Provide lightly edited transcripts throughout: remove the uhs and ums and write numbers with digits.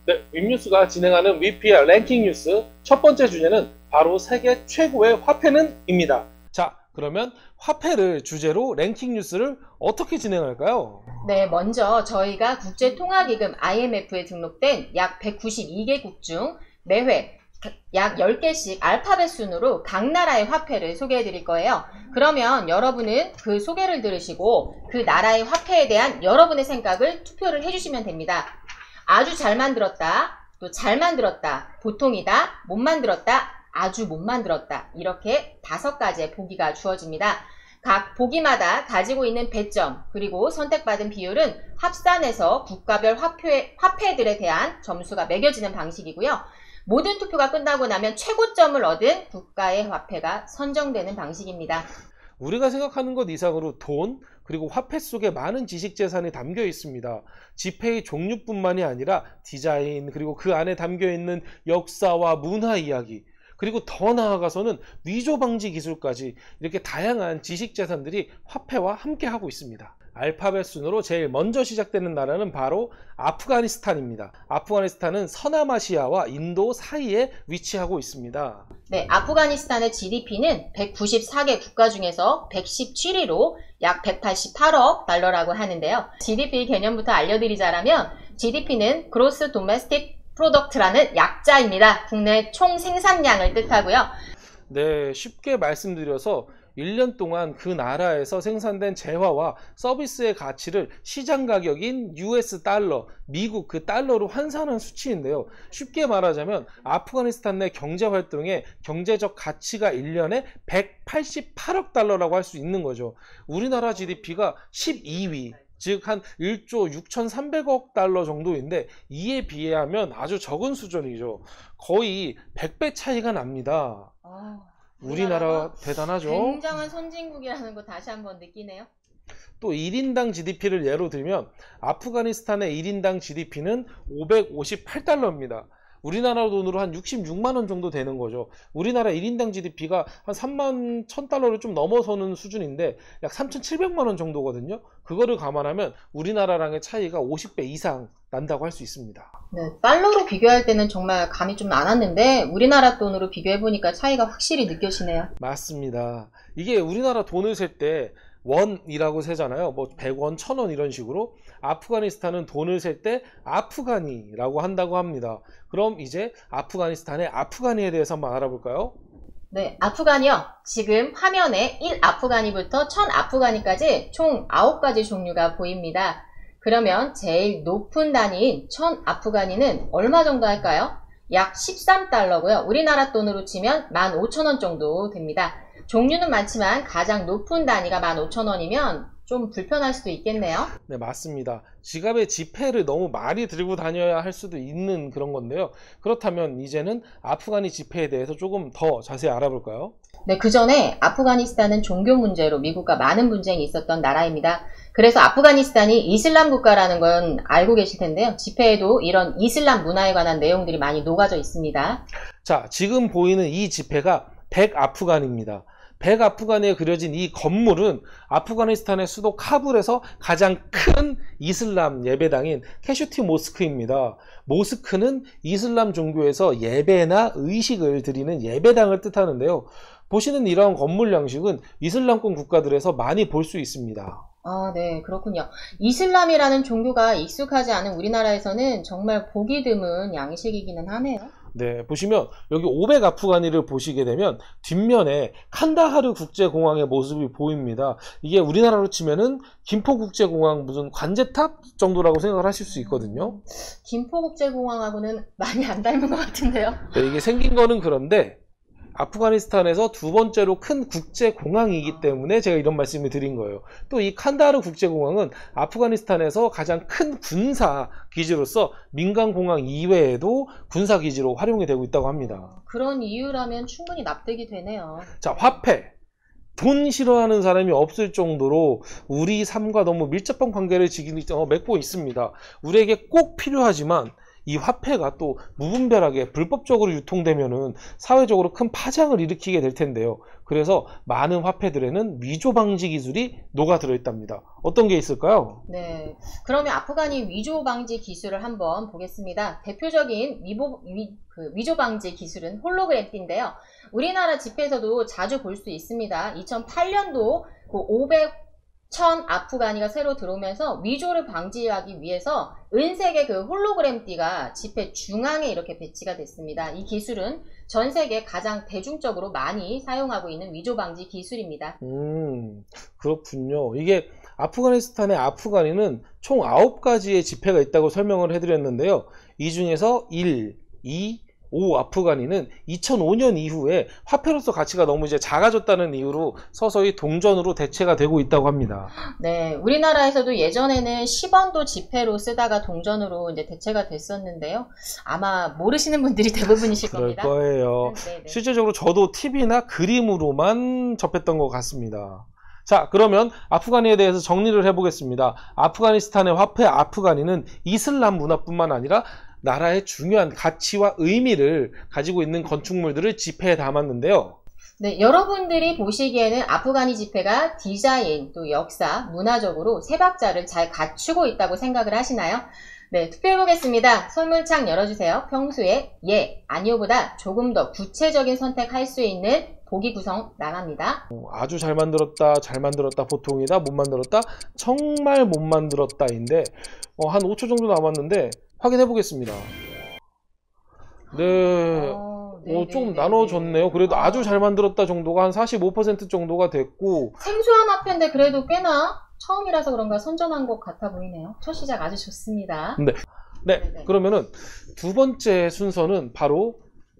네, 윗뉴스가 진행하는 위피의 랭킹 뉴스 첫 번째 주제는 바로 세계 최고의 화폐는입니다. 자, 그러면 화폐를 주제로 랭킹 뉴스를 어떻게 진행할까요? 네, 먼저 저희가 국제통화기금 IMF에 등록된 약 192개국 중 매회 약 10개씩 알파벳 순으로 각 나라의 화폐를 소개해 드릴 거예요. 그러면 여러분은 그 소개를 들으시고 그 나라의 화폐에 대한 여러분의 생각을 투표를 해주시면 됩니다. 아주 잘 만들었다, 또 잘 만들었다, 보통이다, 못 만들었다, 아주 못 만들었다, 이렇게 5가지의 보기가 주어집니다. 각 보기마다 가지고 있는 배점 그리고 선택받은 비율은 합산해서 국가별 화폐들에 대한 점수가 매겨지는 방식이고요. 모든 투표가 끝나고 나면 최고점을 얻은 국가의 화폐가 선정되는 방식입니다. 우리가 생각하는 것 이상으로 돈, 그리고 화폐 속에 많은 지식재산이 담겨 있습니다. 지폐의 종류뿐만이 아니라 디자인, 그리고 그 안에 담겨 있는 역사와 문화 이야기, 그리고 더 나아가서는 위조 방지 기술까지 이렇게 다양한 지식재산들이 화폐와 함께하고 있습니다. 알파벳 순으로 제일 먼저 시작되는 나라는 바로 아프가니스탄입니다. 아프가니스탄은 서남아시아와 인도 사이에 위치하고 있습니다. 네, 아프가니스탄의 GDP는 194개 국가 중에서 117위로 약 188억 달러라고 하는데요. GDP 개념부터 알려드리자면 GDP는 Gross Domestic Product라는 약자입니다. 국내 총 생산량을 뜻하고요. 네, 쉽게 말씀드려서 1년 동안 그 나라에서 생산된 재화와 서비스의 가치를 시장 가격인 US 달러, 미국 그 달러로 환산한 수치인데요. 쉽게 말하자면 아프가니스탄 내 경제활동의 경제적 가치가 1년에 188억 달러라고 할 수 있는 거죠. 우리나라 GDP가 12위, 즉 한 1조 6,300억 달러 정도인데 이에 비하면 아주 적은 수준이죠. 거의 100배 차이가 납니다. 우리나라 대단하죠. 굉장한 선진국이라는 거 다시 한번 느끼네요. 또 1인당 GDP를 예로 들면 아프가니스탄의 1인당 GDP는 558달러입니다. 우리나라 돈으로 한 66만 원 정도 되는 거죠. 우리나라 1인당 GDP가 한 3만 1,000달러를 좀 넘어서는 수준인데 약 3,700만 원 정도거든요. 그거를 감안하면 우리나라랑의 차이가 50배 이상 난다고 할 수 있습니다. 네, 달러로 비교할 때는 정말 감이 좀 안 왔는데 우리나라 돈으로 비교해보니까 차이가 확실히 느껴지네요. 맞습니다. 이게 우리나라 돈을 셀 때 원이라고 세잖아요. 뭐 100원, 1000원 이런 식으로. 아프가니스탄은 돈을 셀 때 아프가니라고 한다고 합니다. 그럼 이제 아프가니스탄의 아프가니에 대해서 한번 알아볼까요? 네, 아프가니요. 지금 화면에 1아프가니부터 1000아프가니까지 총 9가지 종류가 보입니다. 그러면 제일 높은 단위인 1000아프가니는 얼마 정도 할까요? 약 13달러고요. 우리나라 돈으로 치면 15,000원 정도 됩니다. 종류는 많지만 가장 높은 단위가 15,000원이면 좀 불편할 수도 있겠네요. 네, 맞습니다. 지갑에 지폐를 너무 많이 들고 다녀야 할 수도 있는 그런 건데요. 그렇다면 이제는 아프가니 지폐에 대해서 조금 더 자세히 알아볼까요? 네, 그 전에 아프가니스탄은 종교 문제로 미국과 많은 분쟁이 있었던 나라입니다. 그래서 아프가니스탄이 이슬람 국가라는 건 알고 계실 텐데요. 지폐에도 이런 이슬람 문화에 관한 내용들이 많이 녹아져 있습니다. 자, 지금 보이는 이 지폐가 100아프간입니다. 100아프간에 그려진 이 건물은 아프가니스탄의 수도 카불에서 가장 큰 이슬람 예배당인 캐슈티 모스크입니다. 모스크는 이슬람 종교에서 예배나 의식을 드리는 예배당을 뜻하는데요. 보시는 이러한 건물 양식은 이슬람권 국가들에서 많이 볼 수 있습니다. 아, 네, 그렇군요. 이슬람이라는 종교가 익숙하지 않은 우리나라에서는 정말 보기 드문 양식이기는 하네요. 네, 보시면 여기 500아프가니를 보시게 되면 뒷면에 칸다하르 국제공항의 모습이 보입니다. 이게 우리나라로 치면은 김포국제공항 무슨 관제탑 정도라고 생각을 하실 수 있거든요. 김포국제공항하고는 많이 안 닮은 것 같은데요. 네, 이게 생긴 거는 그런데 아프가니스탄에서 두 번째로 큰 국제공항이기 때문에 제가 이런 말씀을 드린 거예요. 또 이 칸다하르 국제공항은 아프가니스탄에서 가장 큰 군사기지로서 민간공항 이외에도 군사기지로 활용이 되고 있다고 합니다. 그런 이유라면 충분히 납득이 되네요. 자, 화폐. 돈 싫어하는 사람이 없을 정도로 우리 삶과 너무 밀접한 관계를 맺고 있습니다. 우리에게 꼭 필요하지만 이 화폐가 또 무분별하게 불법적으로 유통되면은 사회적으로 큰 파장을 일으키게 될 텐데요. 그래서 많은 화폐들에는 위조 방지 기술이 녹아 들어있답니다. 어떤 게 있을까요? 네, 그러면 아프가니 위조 방지 기술을 한번 보겠습니다. 대표적인 위조 방지 기술은 홀로그램띠인데요. 우리나라 지폐에서도 자주 볼 수 있습니다. 2008년도 그 1000 아프가니가 새로 들어오면서 위조를 방지하기 위해서 은색의 그 홀로그램띠가 지폐 중앙에 이렇게 배치가 됐습니다. 이 기술은 전 세계 가장 대중적으로 많이 사용하고 있는 위조 방지 기술입니다. 그렇군요. 이게 아프가니스탄의 아프가니는 총 9가지의 지폐가 있다고 설명을 해드렸는데요. 이 중에서 1, 2, 5 아프가니는 2005년 이후에 화폐로서 가치가 너무 이제 작아졌다는 이유로 서서히 동전으로 대체가 되고 있다고 합니다. 네, 우리나라에서도 예전에는 10원도 지폐로 쓰다가 동전으로 이제 대체가 됐었는데요. 아마 모르시는 분들이 대부분이실 그럴 겁니다. 거예요. 네네. 실제적으로 저도 TV나 그림으로만 접했던 것 같습니다. 자, 그러면 아프가니에 대해서 정리를 해보겠습니다. 아프가니스탄의 화폐 아프가니는 이슬람 문화뿐만 아니라 나라의 중요한 가치와 의미를 가지고 있는 건축물들을 지폐에 담았는데요. 네, 여러분들이 보시기에는 아프가니 지폐가 디자인, 또 역사, 문화적으로 세 박자를 잘 갖추고 있다고 생각을 하시나요? 네, 투표해보겠습니다. 선물창 열어주세요. 평소에 예, 아니요보다 조금 더 구체적인 선택할 수 있는 보기 구성 나갑니다. 아주 잘 만들었다, 보통이다, 못 만들었다, 정말 못 만들었다인데 한 5초 정도 남았는데 확인해 보겠습니다. 네, 좀 나눠졌네요. 그래도 아주 잘 만들었다 정도가 한 45% 정도가 됐고, 생소한 화폐인데 그래도 꽤나 처음이라서 그런가 선전한 것 같아 보이네요. 첫 시작 아주 좋습니다. 네. 그러면은 두 번째 순서는 바로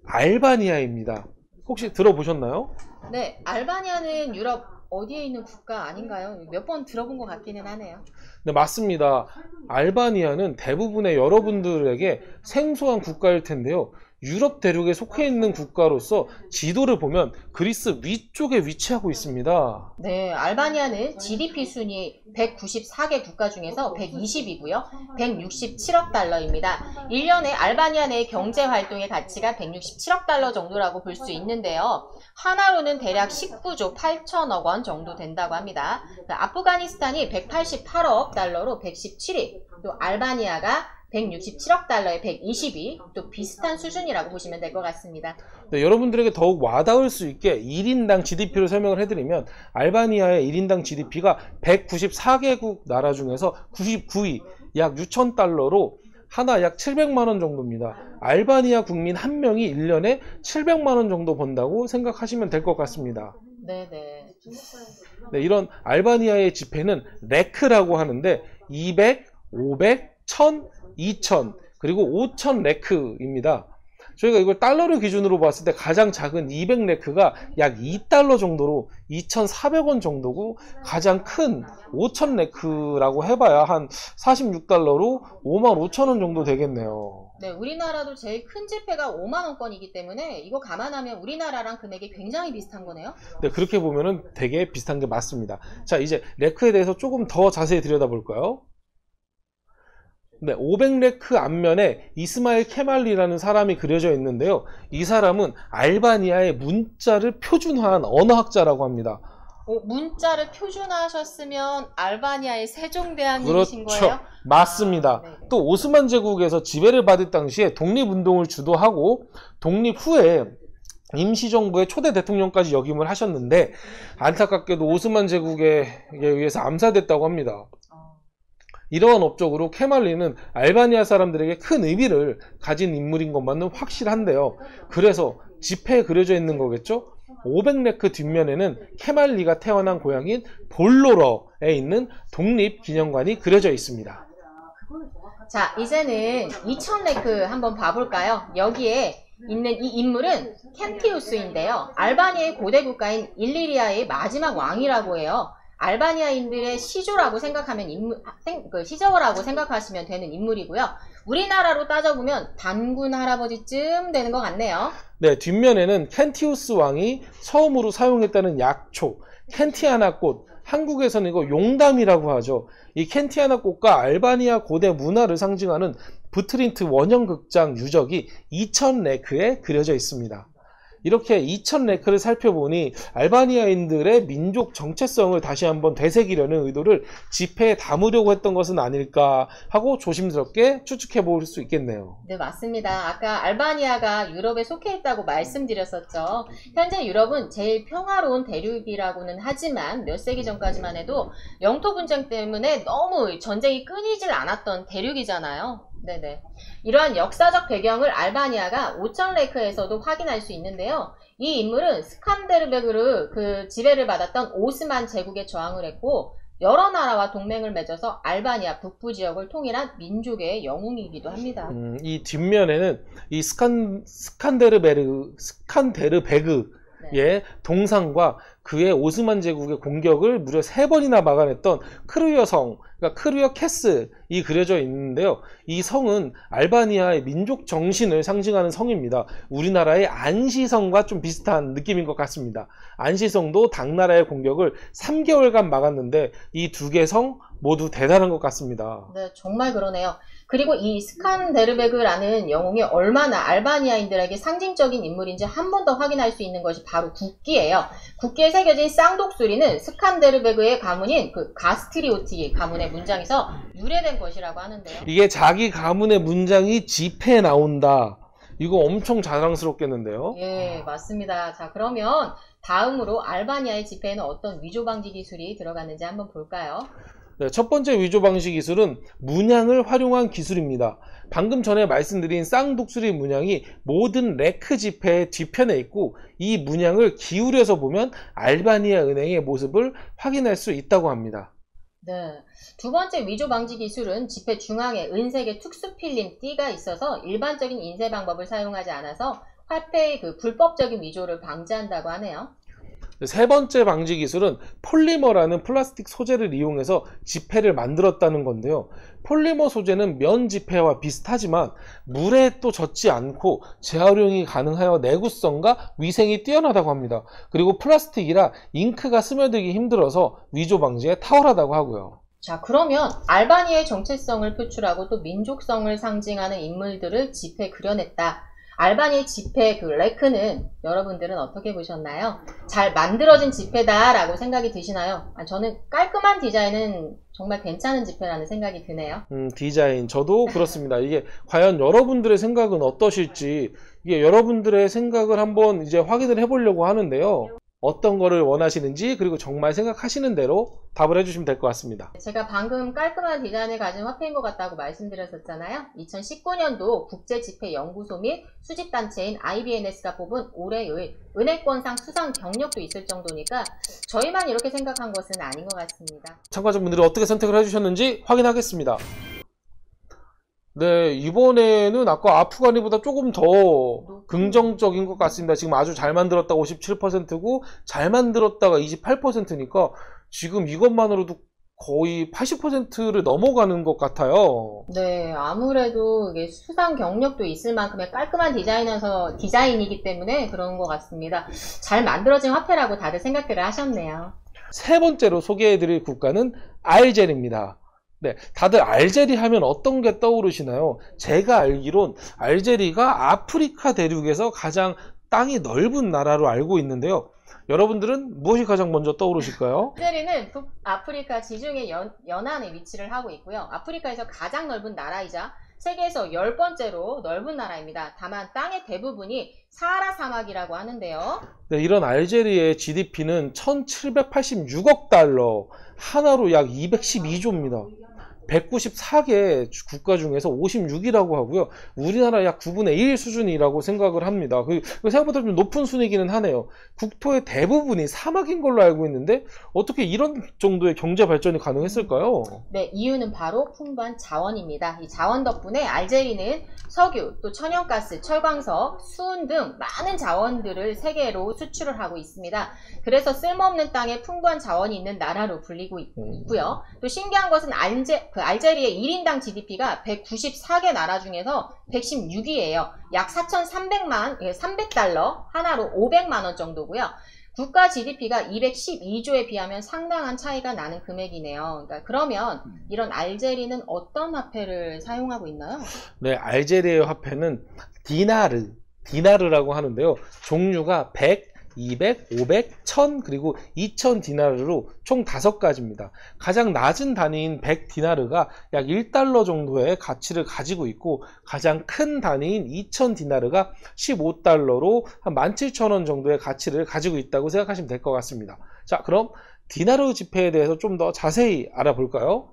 알바니아입니다. 혹시 들어보셨나요? 네, 알바니아는 유럽 어디에 있는 국가 아닌가요? 몇 번 들어본 것 같기는 하네요. 네, 맞습니다. 알바니아는 대부분의 여러분들에게 생소한 국가일 텐데요. 유럽 대륙에 속해 있는 국가로서 지도를 보면 그리스 위쪽에 위치하고 있습니다. 네, 알바니아는 GDP 순위 194개 국가 중에서 120이고요. 167억 달러입니다. 1년에 알바니아 내 경제활동의 가치가 167억 달러 정도라고 볼 수 있는데요. 하나로는 대략 19조 8천억 원 정도 된다고 합니다. 아프가니스탄이 188억 달러로 117위, 또 알바니아가 167억 달러에 120위, 또 비슷한 수준이라고 보시면 될 것 같습니다. 네, 여러분들에게 더욱 와닿을 수 있게 1인당 GDP를 설명을 해드리면 알바니아의 1인당 GDP가 194개국 나라 중에서 99위, 약 6천 달러로 하나 약 700만원 정도입니다. 알바니아 국민 한 명이 1년에 700만원 정도 번다고 생각하시면 될 것 같습니다. 네네. 네, 이런 알바니아의 지폐는 레크라고 하는데 200, 500, 1000, 2000 그리고 5000 레크입니다. 저희가 이걸 달러를 기준으로 봤을 때 가장 작은 200 레크가 약 2달러 정도로 2,400원 정도고, 가장 큰 5000 레크라고 해봐야 한 46달러로 55,000원 정도 되겠네요. 네, 우리나라도 제일 큰 지폐가 5만원권이기 때문에 이거 감안하면 우리나라랑 금액이 굉장히 비슷한 거네요. 네, 그렇게 보면은 되게 비슷한 게 맞습니다. 자, 이제 레크에 대해서 조금 더 자세히 들여다볼까요? 네, 500레크 앞면에 이스마일 케말리라는 사람이 그려져 있는데요. 이 사람은 알바니아의 문자를 표준화한 언어학자라고 합니다. 문자를 표준화하셨으면 알바니아의 세종대왕님이신 그렇죠. 거예요? 맞습니다. 또 오스만 제국에서 지배를 받을 당시에 독립운동을 주도하고 독립 후에 임시정부의 초대 대통령까지 역임을 하셨는데, 안타깝게도 오스만 제국에 의해서 암살됐다고 합니다. 이러한 업적으로 케말리는 알바니아 사람들에게 큰 의미를 가진 인물인 것만은 확실한데요. 그래서 지폐에 그려져 있는 거겠죠? 500레크 뒷면에는 케말리가 태어난 고향인 볼로러에 있는 독립기념관이 그려져 있습니다. 자, 이제는 2000레크 한번 봐볼까요? 여기에 있는 이 인물은 켄티우스인데요. 알바니아의 고대 국가인 일리리아의 마지막 왕이라고 해요. 알바니아인들의 시조라고 생각하면 시조라고 생각하시면 되는 인물이고요. 우리나라로 따져보면 단군 할아버지쯤 되는 것 같네요. 네, 뒷면에는 켄티우스 왕이 처음으로 사용했다는 약초, 켄티아나 꽃, 한국에서는 이거 용담이라고 하죠. 이 켄티아나 꽃과 알바니아 고대 문화를 상징하는 부트린트 원형 극장 유적이 2000레크에 그려져 있습니다. 이렇게 2000레크를 살펴보니 알바니아인들의 민족 정체성을 다시 한번 되새기려는 의도를 지폐에 담으려고 했던 것은 아닐까 하고 조심스럽게 추측해 볼 수 있겠네요. 네, 맞습니다. 아까 알바니아가 유럽에 속해 있다고 말씀드렸었죠. 현재 유럽은 제일 평화로운 대륙이라고는 하지만 몇 세기 전까지만 해도 영토 분쟁 때문에 너무 전쟁이 끊이질 않았던 대륙이잖아요. 네네. 이러한 역사적 배경을 알바니아가 5000레크에서도 확인할 수 있는데요. 이 인물은 스칸데르베그르 그 지배를 받았던 오스만 제국에 저항을 했고 여러 나라와 동맹을 맺어서 알바니아 북부 지역을 통일한 민족의 영웅이기도 합니다. 이 뒷면에는 이 스칸데르베그의 네. 동상과 그의 오스만 제국의 공격을 무려 3번이나 막아냈던 크루여 성, 그러니까 크루여 캐슬이 그려져 있는데요. 이 성은 알바니아의 민족 정신을 상징하는 성입니다. 우리나라의 안시성과 좀 비슷한 느낌인 것 같습니다. 안시성도 당나라의 공격을 3개월간 막았는데 이 두 개 성 모두 대단한 것 같습니다. 네, 정말 그러네요. 그리고 이 스칸데르베그라는 영웅이 얼마나 알바니아인들에게 상징적인 인물인지 한 번 더 확인할 수 있는 것이 바로 국기예요. 국기에 새겨진 쌍독수리는 스칸데르베그의 가문인 그 가스트리오티 가문의 문장에서 유래된 것이라고 하는데요. 이게 자기 가문의 문장이 지폐에 나온다. 이거 엄청 자랑스럽겠는데요. 예, 맞습니다. 자, 그러면 다음으로 알바니아의 지폐에는 어떤 위조 방지 기술이 들어갔는지 한번 볼까요? 네, 첫 번째 위조 방식 기술은 문양을 활용한 기술입니다. 방금 전에 말씀드린 쌍독수리 문양이 모든 레크 지폐의 뒤편에 있고 이 문양을 기울여서 보면 알바니아 은행의 모습을 확인할 수 있다고 합니다. 네. 두 번째 위조 방지 기술은 지폐 중앙에 은색의 특수 필름 띠가 있어서 일반적인 인쇄 방법을 사용하지 않아서 화폐의 그 불법적인 위조를 방지한다고 하네요. 세 번째 방지 기술은 폴리머라는 플라스틱 소재를 이용해서 지폐를 만들었다는 건데요. 폴리머 소재는 면 지폐와 비슷하지만 물에 또 젖지 않고 재활용이 가능하여 내구성과 위생이 뛰어나다고 합니다. 그리고 플라스틱이라 잉크가 스며들기 힘들어서 위조 방지에 탁월하다고 하고요. 자, 그러면 알바니아의 정체성을 표출하고 또 민족성을 상징하는 인물들을 지폐에 그려냈다. 알바니아의 지폐 그 레크는 여러분들은 어떻게 보셨나요? 잘 만들어진 지폐다라고 생각이 드시나요? 저는 깔끔한 디자인은 정말 괜찮은 지폐라는 생각이 드네요. 디자인 저도 그렇습니다. 이게 과연 여러분들의 생각은 어떠실지 이게 여러분들의 생각을 한번 이제 확인을 해보려고 하는데요. 어떤 거를 원하시는지 그리고 정말 생각하시는 대로 답을 해주시면 될 것 같습니다. 제가 방금 깔끔한 디자인을 가진 화폐인 것 같다고 말씀드렸었잖아요. 2019년도 국제지폐연구소 및 수집단체인 IBNS가 뽑은 올해의 은혜권상 수상 경력도 있을 정도니까 저희만 이렇게 생각한 것은 아닌 것 같습니다. 참가자분들이 어떻게 선택을 해주셨는지 확인하겠습니다. 네, 이번에는 아까 아프가니보다 조금 더 긍정적인 것 같습니다. 지금 아주 잘 만들었다가 57%고 잘 만들었다가 28%니까 지금 이것만으로도 거의 80%를 넘어가는 것 같아요. 네, 아무래도 이게 수상 경력도 있을 만큼의 깔끔한 디자인이기 때문에 그런 것 같습니다. 잘 만들어진 화폐라고 다들 생각들을 하셨네요. 세 번째로 소개해드릴 국가는 알제리입니다. 네, 다들 알제리 하면 어떤 게 떠오르시나요? 제가 알기론 알제리가 아프리카 대륙에서 가장 땅이 넓은 나라로 알고 있는데요. 여러분들은 무엇이 가장 먼저 떠오르실까요? 알제리는 북아프리카 지중해 연안에 위치를 하고 있고요. 아프리카에서 가장 넓은 나라이자 세계에서 10번째로 넓은 나라입니다. 다만 땅의 대부분이 사하라 사막이라고 하는데요. 네, 이런 알제리의 GDP는 1786억 달러, 하나로 약 212조입니다. 194개 국가 중에서 56위라고 하고요. 우리나라 약 9분의 1 수준이라고 생각을 합니다. 생각보다 좀 높은 순위기는 하네요. 국토의 대부분이 사막인 걸로 알고 있는데 어떻게 이런 정도의 경제 발전이 가능했을까요? 네, 이유는 바로 풍부한 자원입니다. 이 자원 덕분에 알제리는 석유, 또 천연가스, 철광석, 수은 등 많은 자원들을 세계로 수출을 하고 있습니다. 그래서 쓸모없는 땅에 풍부한 자원이 있는 나라로 불리고 있고요. 또 신기한 것은 그 알제리의 1인당 GDP가 194개 나라 중에서 116위예요. 약 300달러, 하나로 500만 원 정도고요. 국가 GDP가 212조에 비하면 상당한 차이가 나는 금액이네요. 그러니까 그러면 이런 알제리는 어떤 화폐를 사용하고 있나요? 네, 알제리의 화폐는 디나르라고 하는데요. 종류가 100, 200, 500, 1000 그리고 2000 디나르로 총 5가지입니다. 가장 낮은 단위인 100 디나르가 약 1달러 정도의 가치를 가지고 있고 가장 큰 단위인 2000 디나르가 15달러로 한 17,000원 정도의 가치를 가지고 있다고 생각하시면 될 것 같습니다. 자, 그럼 디나르 지폐에 대해서 좀 더 자세히 알아볼까요?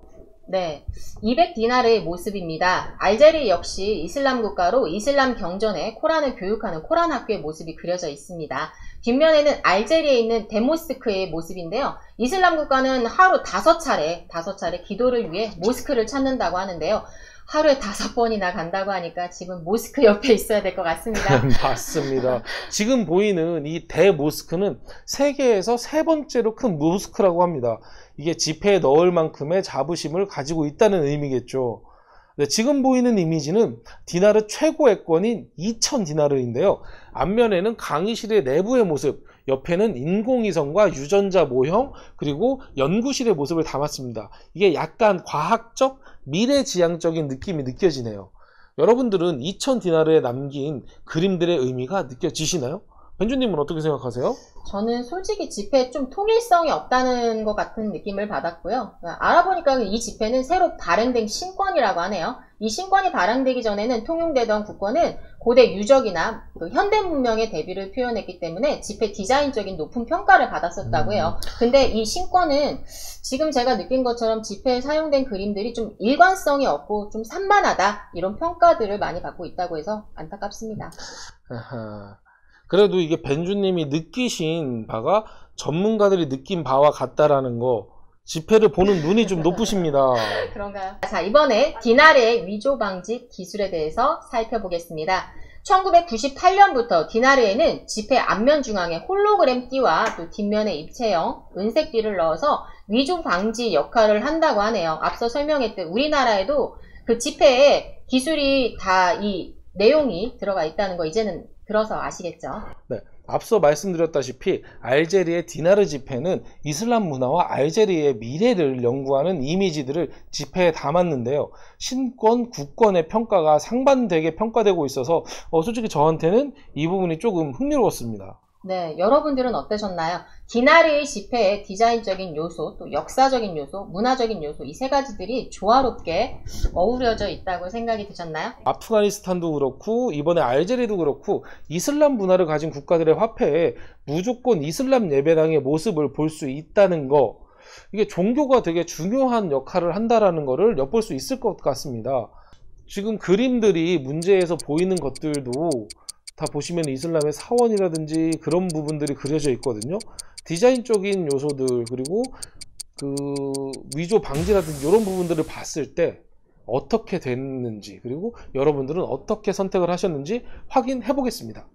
네, 200디나르의 모습입니다. 알제리 역시 이슬람 국가로 이슬람 경전에 코란을 교육하는 코란 학교의 모습이 그려져 있습니다. 뒷면에는 알제리에 있는 데모스크의 모습인데요. 이슬람 국가는 하루 5차례 기도를 위해 모스크를 찾는다고 하는데요. 하루에 5번이나 간다고 하니까 지금 모스크 옆에 있어야 될 것 같습니다. 맞습니다. 지금 보이는 이 대모스크는 세계에서 3번째로 큰 모스크라고 합니다. 이게 지폐에 넣을 만큼의 자부심을 가지고 있다는 의미겠죠. 네, 지금 보이는 이미지는 디나르 최고액권인 2000 디나르인데요. 앞면에는 강의실의 내부의 모습, 옆에는 인공위성과 유전자 모형, 그리고 연구실의 모습을 담았습니다. 이게 약간 과학적, 미래지향적인 느낌이 느껴지네요. 여러분들은 2000 디나르에 남긴 그림들의 의미가 느껴지시나요? 벤주님은 어떻게 생각하세요? 저는 솔직히 지폐에 좀 통일성이 없다는 것 같은 느낌을 받았고요. 알아보니까 이 지폐는 새로 발행된 신권이라고 하네요. 이 신권이 발행되기 전에는 통용되던 국권은 고대 유적이나 현대 문명의 대비를 표현했기 때문에 지폐 디자인적인 높은 평가를 받았었다고 해요. 근데 이 신권은 지금 제가 느낀 것처럼 지폐에 사용된 그림들이 좀 일관성이 없고 좀 산만하다 이런 평가들을 많이 받고 있다고 해서 안타깝습니다. 아하. 그래도 이게 벤주님이 느끼신 바가 전문가들이 느낀 바와 같다라는 거, 지폐를 보는 눈이 좀 높으십니다. 그런가요? 자, 이번에 디나르의 위조 방지 기술에 대해서 살펴보겠습니다. 1998년부터 디나르에는 지폐 앞면 중앙에 홀로그램 띠와 또 뒷면에 입체형 은색 띠를 넣어서 위조 방지 역할을 한다고 하네요. 앞서 설명했듯 우리나라에도 그 지폐에 기술이 다 이 내용이 들어가 있다는 거 이제는 들어서 아시겠죠? 네, 앞서 말씀드렸다시피 알제리의 디나르 지폐는 이슬람 문화와 알제리의 미래를 연구하는 이미지들을 지폐에 담았는데요. 신권, 국권의 평가가 상반되게 평가되고 있어서 솔직히 저한테는 이 부분이 조금 흥미로웠습니다. 네, 여러분들은 어떠셨나요? 디나르의 지폐의 디자인적인 요소, 또 역사적인 요소, 문화적인 요소 이 3가지들이 조화롭게 어우러져 있다고 생각이 드셨나요? 아프가니스탄도 그렇고 이번에 알제리도 그렇고 이슬람 문화를 가진 국가들의 화폐에 무조건 이슬람 예배당의 모습을 볼 수 있다는 거, 이게 종교가 되게 중요한 역할을 한다라는 거를 엿볼 수 있을 것 같습니다. 지금 그림들이 문제에서 보이는 것들도 다 보시면 이슬람의 사원이라든지 그런 부분들이 그려져 있거든요. 디자인적인 요소들 그리고 그 위조 방지라든지 이런 부분들을 봤을 때 어떻게 됐는지 그리고 여러분들은 어떻게 선택을 하셨는지 확인해 보겠습니다.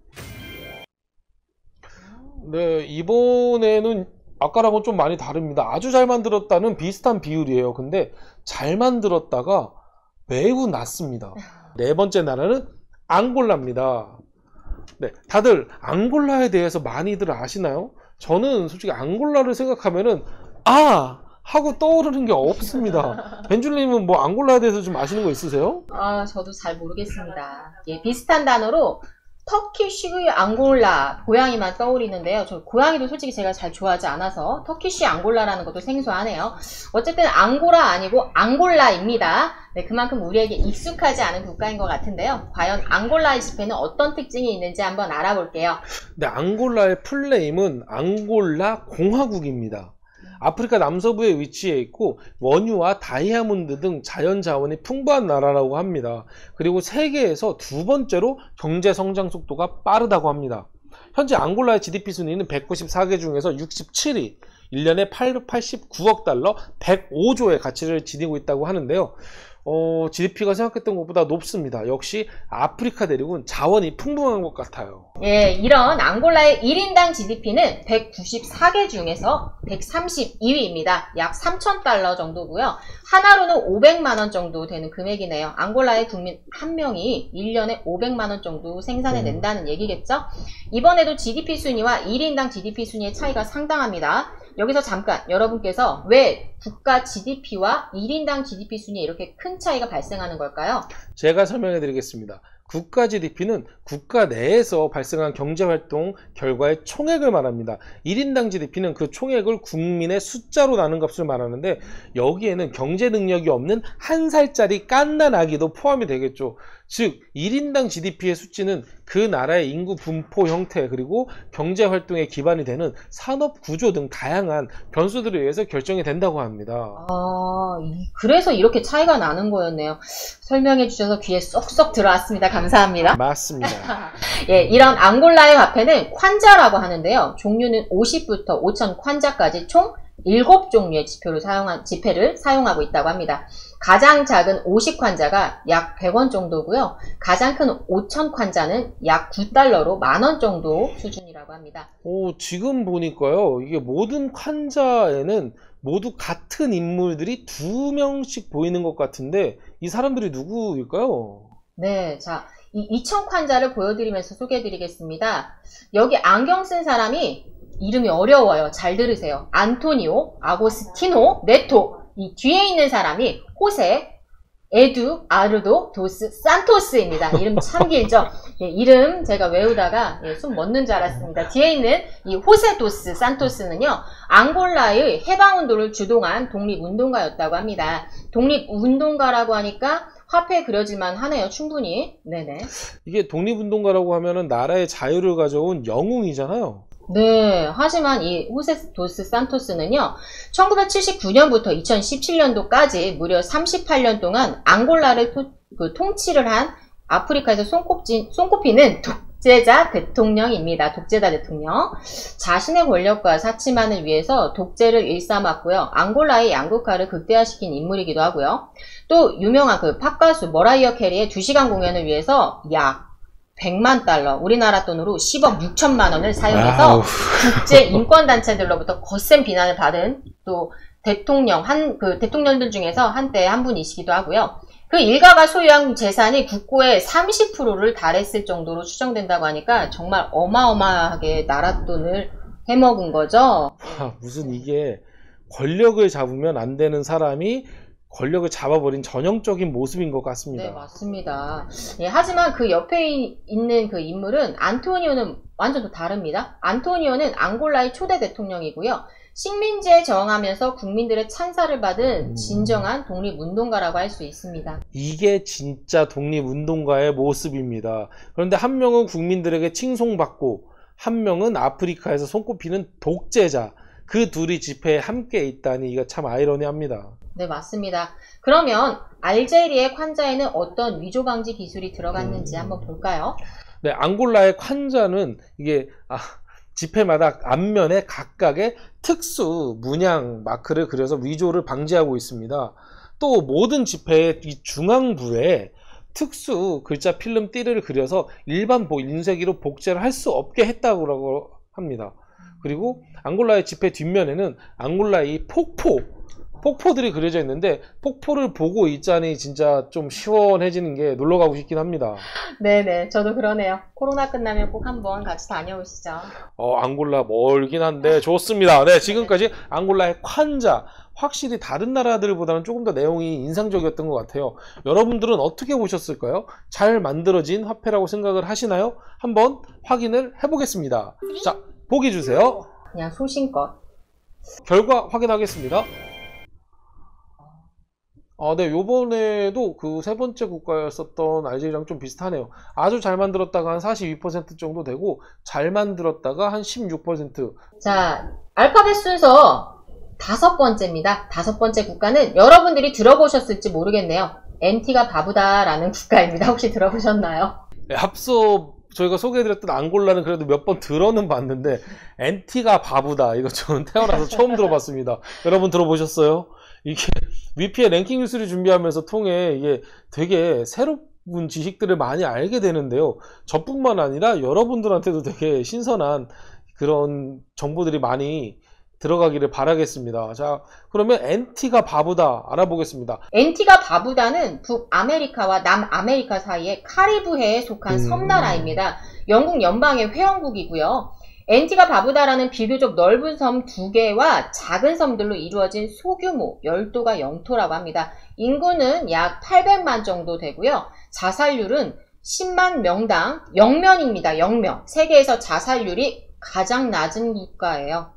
네, 이번에는 아까랑은 좀 많이 다릅니다. 아주 잘 만들었다는 비슷한 비율이에요. 근데 잘 만들었다가 매우 낮습니다. 4번째 나라는 앙골라입니다. 네, 다들 앙골라에 대해서 많이들 아시나요? 저는 솔직히 앙골라를 생각하면은 하고 떠오르는 게 없습니다. 벤줄님은 뭐 앙골라에 대해서 좀 아시는 거 있으세요? 저도 잘 모르겠습니다. 예, 비슷한 단어로 터키쉬 앙골라 고양이만 떠오르는데요. 저 고양이도 솔직히 제가 잘 좋아하지 않아서 터키쉬 앙골라라는 것도 생소하네요. 어쨌든 앙고라 아니고 앙골라입니다. 네, 그만큼 우리에게 익숙하지 않은 국가인 것 같은데요. 과연 앙골라의 지폐는 어떤 특징이 있는지 한번 알아볼게요. 네, 앙골라의 풀네임은 앙골라 공화국입니다. 아프리카 남서부에 위치해 있고 원유와 다이아몬드 등 자연자원이 풍부한 나라라고 합니다. 그리고 세계에서 2번째로 경제 성장 속도가 빠르다고 합니다. 현재 앙골라의 GDP 순위는 194개 중에서 67위, 1년에 889억 달러, 105조의 가치를 지니고 있다고 하는데요. GDP가 생각했던 것보다 높습니다. 역시 아프리카 대륙은 자원이 풍부한 것 같아요. 예, 이런 앙골라의 1인당 GDP는 194개 중에서 132위입니다. 약 3,000달러 정도고요. 하나로는 500만 원 정도 되는 금액이네요. 앙골라의 국민 한 명이 1년에 500만 원 정도 생산해낸다는 얘기겠죠? 이번에도 GDP 순위와 1인당 GDP 순위의 차이가 상당합니다. 여기서 잠깐 여러분께서 왜 국가 GDP와 1인당 GDP 순위에 이렇게 큰 차이가 발생하는 걸까요? 제가 설명해 드리겠습니다. 국가 GDP는 국가 내에서 발생한 경제활동 결과의 총액을 말합니다. 1인당 GDP는 그 총액을 국민의 숫자로 나눈 값을 말하는데 여기에는 경제 능력이 없는 한 살짜리 갓난 아기도 포함이 되겠죠. 즉 1인당 GDP의 수치는 그 나라의 인구 분포 형태 그리고 경제활동의 기반이 되는 산업 구조 등 다양한 변수들에 의해서 결정이 된다고 합니다. 그래서 이렇게 차이가 나는 거였네요. 설명해 주셔서 귀에 쏙쏙 들어왔습니다. 감사합니다. 맞습니다. 예, 이런 앙골라의 화폐는 콴자라고 하는데요. 종류는 50부터 5,000 콴자까지 총 7종류의 지폐를 사용하고 있다고 합니다. 가장 작은 50콴자가 약 100원 정도고요. 가장 큰 5,000 콴자는 약 9달러로 만원 정도 수준이라고 합니다. 지금 보니까요. 이게 모든 콴자에는 모두 같은 인물들이 2명씩 보이는 것 같은데 이 사람들이 누구일까요? 네, 자, 이 2,000 콴자를 보여드리면서 소개해드리겠습니다. 여기 안경 쓴 사람이 이름이 어려워요. 잘 들으세요. 안토니오, 아고스티노, 네토. 이 뒤에 있는 사람이 호세, 에두아르도 도스 산토스입니다. 이름 참 길죠? 예, 이름 제가 외우다가 숨 멎는 줄 알았습니다. 뒤에 있는 이 호세 도스 산토스는요, 앙골라의 해방운동을 주동한 독립운동가였다고 합니다. 독립운동가라고 하니까 화폐에 그려질만 하네요. 충분히. 네네. 이게 독립운동가라고 하면은 나라의 자유를 가져온 영웅이잖아요. 네, 하지만 이 호세 도스 산토스는요, 1979년부터 2017년도까지 무려 38년 동안 앙골라를 통치를 한 아프리카에서 손꼽히는 독재자 대통령입니다. 독재자 대통령. 자신의 권력과 사치만을 위해서 독재를 일삼았고요. 앙골라의 양극화를 극대화시킨 인물이기도 하고요. 또 유명한 그 팝가수 머라이어 캐리의 2시간 공연을 위해서 약 100만 달러, 우리나라 돈으로 10억 6천만 원을 사용해서 국제 인권단체들로부터 거센 비난을 받은 또 대통령들 중에서 한때 한 분이시기도 하고요. 그 일가가 소유한 재산이 국고의 30%를 달했을 정도로 추정된다고 하니까 정말 어마어마하게 나라 돈을 해먹은 거죠. 무슨 이게 권력을 잡으면 안 되는 사람이 권력을 잡아버린 전형적인 모습인 것 같습니다. 네, 맞습니다. 예, 하지만 그 옆에 있는 그 인물은 안토니오는 완전 또 다릅니다. 안토니오는 앙골라의 초대 대통령이고요. 식민지에 저항하면서 국민들의 찬사를 받은 진정한 독립운동가라고 할 수 있습니다. 이게 진짜 독립운동가의 모습입니다. 그런데 한 명은 국민들에게 칭송받고 한 명은 아프리카에서 손꼽히는 독재자, 그 둘이 집회에 함께 있다니 이거 참 아이러니합니다. 네, 맞습니다. 그러면 알제리의 콴자에는 어떤 위조 방지 기술이 들어갔는지 한번 볼까요? 네, 앙골라의 콴자는 이게 지폐마다 앞면에 각각의 특수 문양 마크를 그려서 위조를 방지하고 있습니다. 또 모든 지폐의 이 중앙부에 특수 글자 필름 띠를 그려서 일반 인쇄기로 복제를 할 수 없게 했다고 합니다. 그리고 앙골라의 지폐 뒷면에는 앙골라의 폭포들이 그려져 있는데 폭포를 보고 있자니 진짜 좀 시원해지는 게 놀러 가고 싶긴 합니다. 네네, 저도 그러네요. 코로나 끝나면 꼭 한번 같이 다녀오시죠. 앙골라 멀긴 한데 좋습니다. 네, 지금까지 앙골라의 콴자, 확실히 다른 나라들보다는 조금 더 내용이 인상적이었던 것 같아요. 여러분들은 어떻게 보셨을까요? 잘 만들어진 화폐라고 생각을 하시나요? 한번 확인을 해보겠습니다. 자, 보기 주세요. 그냥 소신껏. 결과 확인하겠습니다. 네, 요번에도 그 세 번째 국가였었던 알제리랑 좀 비슷하네요. 아주 잘 만들었다가 한 42% 정도 되고, 잘 만들었다가 한 16%. 자, 알파벳 순서 5번째입니다. 5번째 국가는 여러분들이 들어보셨을지 모르겠네요. NT가 바보다라는 국가입니다. 혹시 들어보셨나요? 네, 앞서 저희가 소개해드렸던 앙골라는 그래도 몇 번 들어는 봤는데, NT가 바보다. 이거 저는 태어나서 처음 들어봤습니다. 여러분 들어보셨어요? 이게 위피의 랭킹 뉴스를 준비하면서 통해 이게 되게 새로운 지식들을 많이 알게 되는데요. 저뿐만 아니라 여러분들한테도 되게 신선한 그런 정보들이 많이 들어가기를 바라겠습니다. 자, 그러면 NT가 바보다 알아보겠습니다. NT가 바부다는 북아메리카와 남아메리카 사이의 카리브해에 속한 섬나라입니다. 영국 연방의 회원국이고요. NT가 바부다라는 비교적 넓은 섬 2개와 작은 섬들로 이루어진 소규모 열도가 영토라고 합니다. 인구는 약 800만 정도 되고요. 자살률은 10만 명당 0명입니다. 0명. 세계에서 자살률이 가장 낮은 국가예요.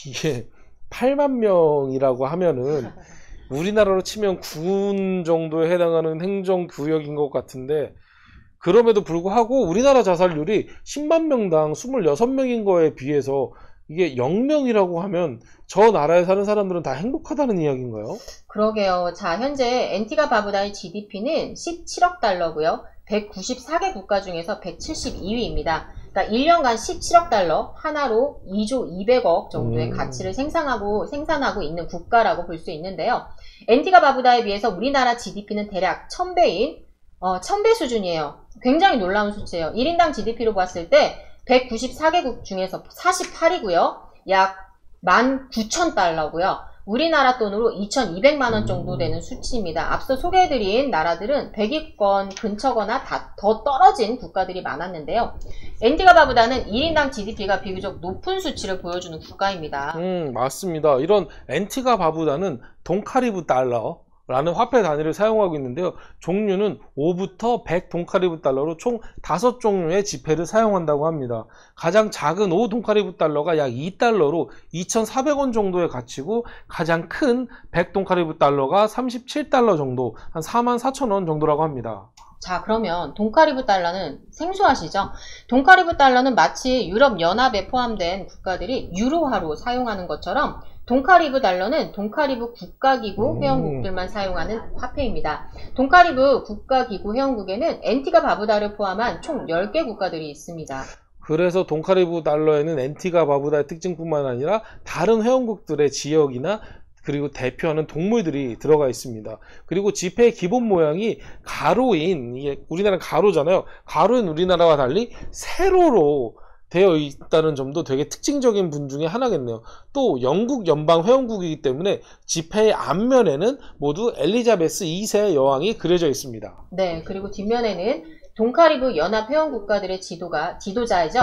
이게 8만 명이라고 하면은 우리나라로 치면 군 정도에 해당하는 행정구역인 것 같은데, 그럼에도 불구하고 우리나라 자살률이 10만 명당 26명인 거에 비해서 이게 0명이라고 하면 저 나라에 사는 사람들은 다 행복하다는 이야기인가요? 그러게요. 자, 현재 NT가 바부다의 GDP는 17억 달러고요. 194개 국가 중에서 172위입니다. 그러니까 1년간 17억 달러 하나로 2조 200억 정도의 가치를 생산하고 있는 국가라고 볼 수 있는데요. NT가 바부다에 비해서 우리나라 GDP는 대략 1000배인 1000배 수준이에요. 굉장히 놀라운 수치예요. 1인당 GDP로 봤을 때 194개국 중에서 48이고요. 약 19,000달러고요. 우리나라 돈으로 2,200만원 정도 되는 수치입니다. 앞서 소개해드린 나라들은 100위권 근처거나 더 떨어진 국가들이 많았는데요. NT가 바부다는 1인당 GDP가 비교적 높은 수치를 보여주는 국가입니다. 맞습니다. 이런 NT가 바부다는 동카리브 달러라는 화폐 단위를 사용하고 있는데요. 종류는 5부터 100 동카리브 달러로 총 5종류의 지폐를 사용한다고 합니다. 가장 작은 5 동카리브 달러가 약 2달러로 2,400원 정도의 가치고, 가장 큰 100 동카리브 달러가 37달러 정도, 한 44,000원 정도라고 합니다. 자, 그러면 동카리브 달러는 생소하시죠? 동카리브 달러는 마치 유럽연합에 포함된 국가들이 유로화로 사용하는 것처럼 동카리브 달러는 동카리브 국가기구 회원국들만 사용하는 화폐입니다. 동카리브 국가기구 회원국에는 NT가 바부다를 포함한 총 10개 국가들이 있습니다. 그래서 동카리브 달러에는 NT가 바부다의 특징뿐만 아니라 다른 회원국들의 지역이나 그리고 대표하는 동물들이 들어가 있습니다. 그리고 지폐의 기본 모양이 가로인, 이게 우리나라는 가로잖아요. 가로인 우리나라와 달리 세로로 되어 있다는 점도 되게 특징적인 분 중에 하나겠네요. 또 영국 연방 회원국이기 때문에 지폐의 앞면에는 모두 엘리자베스 2세 여왕이 그려져 있습니다. 네, 그리고 뒷면에는 동카리브 연합 회원 국가들의 지도자이죠.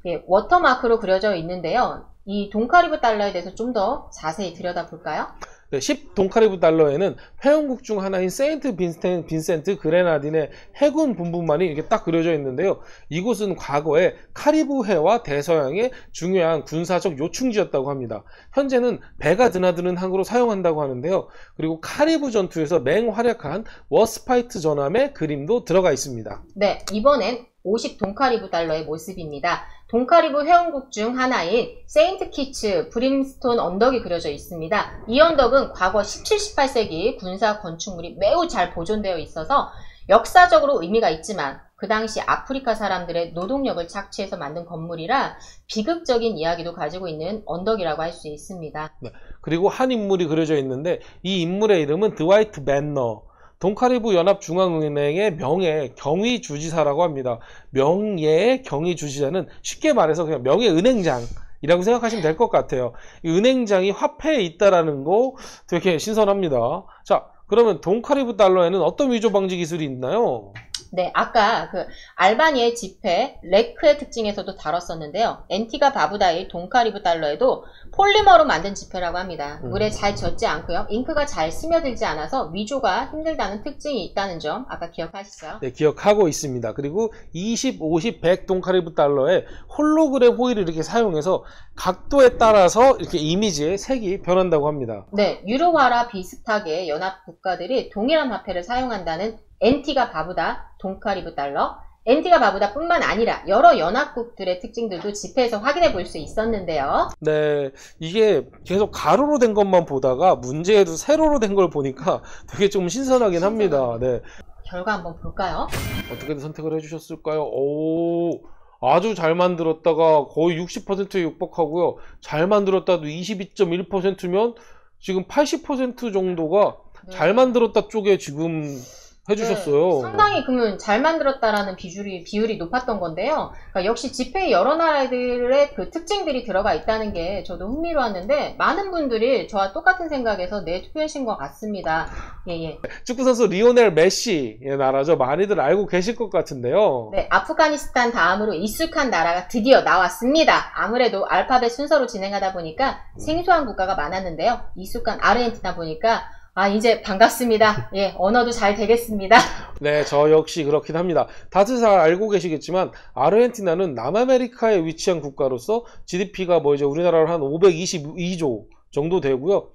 네, 워터마크로 그려져 있는데요. 이 동카리브 달러에 대해서 좀 더 자세히 들여다볼까요? 네, 10 동카리브 달러에는 회원국 중 하나인 세인트 빈센트 그레나딘의 해군 본부만이 이렇게 딱 그려져 있는데요. 이곳은 과거에 카리브해와 대서양의 중요한 군사적 요충지였다고 합니다. 현재는 배가 드나드는 항으로 사용한다고 하는데요. 그리고 카리브 전투에서 맹활약한 워스파이트 전함의 그림도 들어가 있습니다. 네, 이번엔 50 동카리브 달러의 모습입니다. 동카리브 회원국 중 하나인 세인트 키츠 브림스톤 언덕이 그려져 있습니다. 이 언덕은 과거 17, 18세기 군사 건축물이 매우 잘 보존되어 있어서 역사적으로 의미가 있지만 그 당시 아프리카 사람들의 노동력을 착취해서 만든 건물이라 비극적인 이야기도 가지고 있는 언덕이라고 할 수 있습니다. 네, 그리고 한 인물이 그려져 있는데 이 인물의 이름은 드와이트 벤너, 동카리브 연합중앙은행의 명예 경위주지사라고 합니다. 명예의 경위주지사는 쉽게 말해서 그냥 명예은행장이라고 생각하시면 될 것 같아요. 이 은행장이 화폐에 있다라는 거 되게 신선합니다. 자, 그러면 동카리브 달러에는 어떤 위조 방지 기술이 있나요? 네, 아까 그 알바니의 지폐 레크의 특징에서도 다뤘었는데요. NT가 바부다의 동카리브 달러에도 폴리머로 만든 지폐라고 합니다. 물에 잘 젖지 않고요. 잉크가 잘 스며들지 않아서 위조가 힘들다는 특징이 있다는 점 아까 기억하시죠? 네, 기억하고 있습니다. 그리고 20, 50, 100 동카리브 달러에 홀로그램 호일을 이렇게 사용해서 각도에 따라서 이렇게 이미지의 색이 변한다고 합니다. 네, 유로화라 비슷하게 연합 국가들이 동일한 화폐를 사용한다는 NT가 바부다 동카리브 달러, NT가 바부다 뿐만 아니라 여러 연합국들의 특징들도 지폐에서 확인해 볼 수 있었는데요. 네, 이게 계속 가로로 된 것만 보다가 문제에도 세로로 된 걸 보니까 되게 좀 신선하긴 합니다. 네. 결과 한번 볼까요? 어떻게 선택을 해주셨을까요? 오, 아주 잘 만들었다가 거의 60%에 육박하고요. 잘 만들었다도 22.1%면 지금 80% 정도가 잘 만들었다 쪽에 지금 해주셨어요. 네, 상당히 그러면 잘 만들었다라는 비율이 높았던 건데요. 그러니까 역시 지폐에 여러 나라들의 그 특징들이 들어가 있다는 게 저도 흥미로웠는데 많은 분들이 저와 똑같은 생각에서 네 투표하신 것 같습니다. 예. 축구선수 리오넬 메시의 나라죠. 많이들 알고 계실 것 같은데요. 네, 아프가니스탄 다음으로 익숙한 나라가 드디어 나왔습니다. 아무래도 알파벳 순서로 진행하다 보니까 생소한 국가가 많았는데요. 익숙한 아르헨티나 보니까 이제 반갑습니다. 예, 언어도 잘 되겠습니다. 네, 저 역시 그렇긴 합니다. 다들 잘 알고 계시겠지만 아르헨티나는 남아메리카에 위치한 국가로서 GDP가 이제 우리나라로 한 522조 정도 되고요.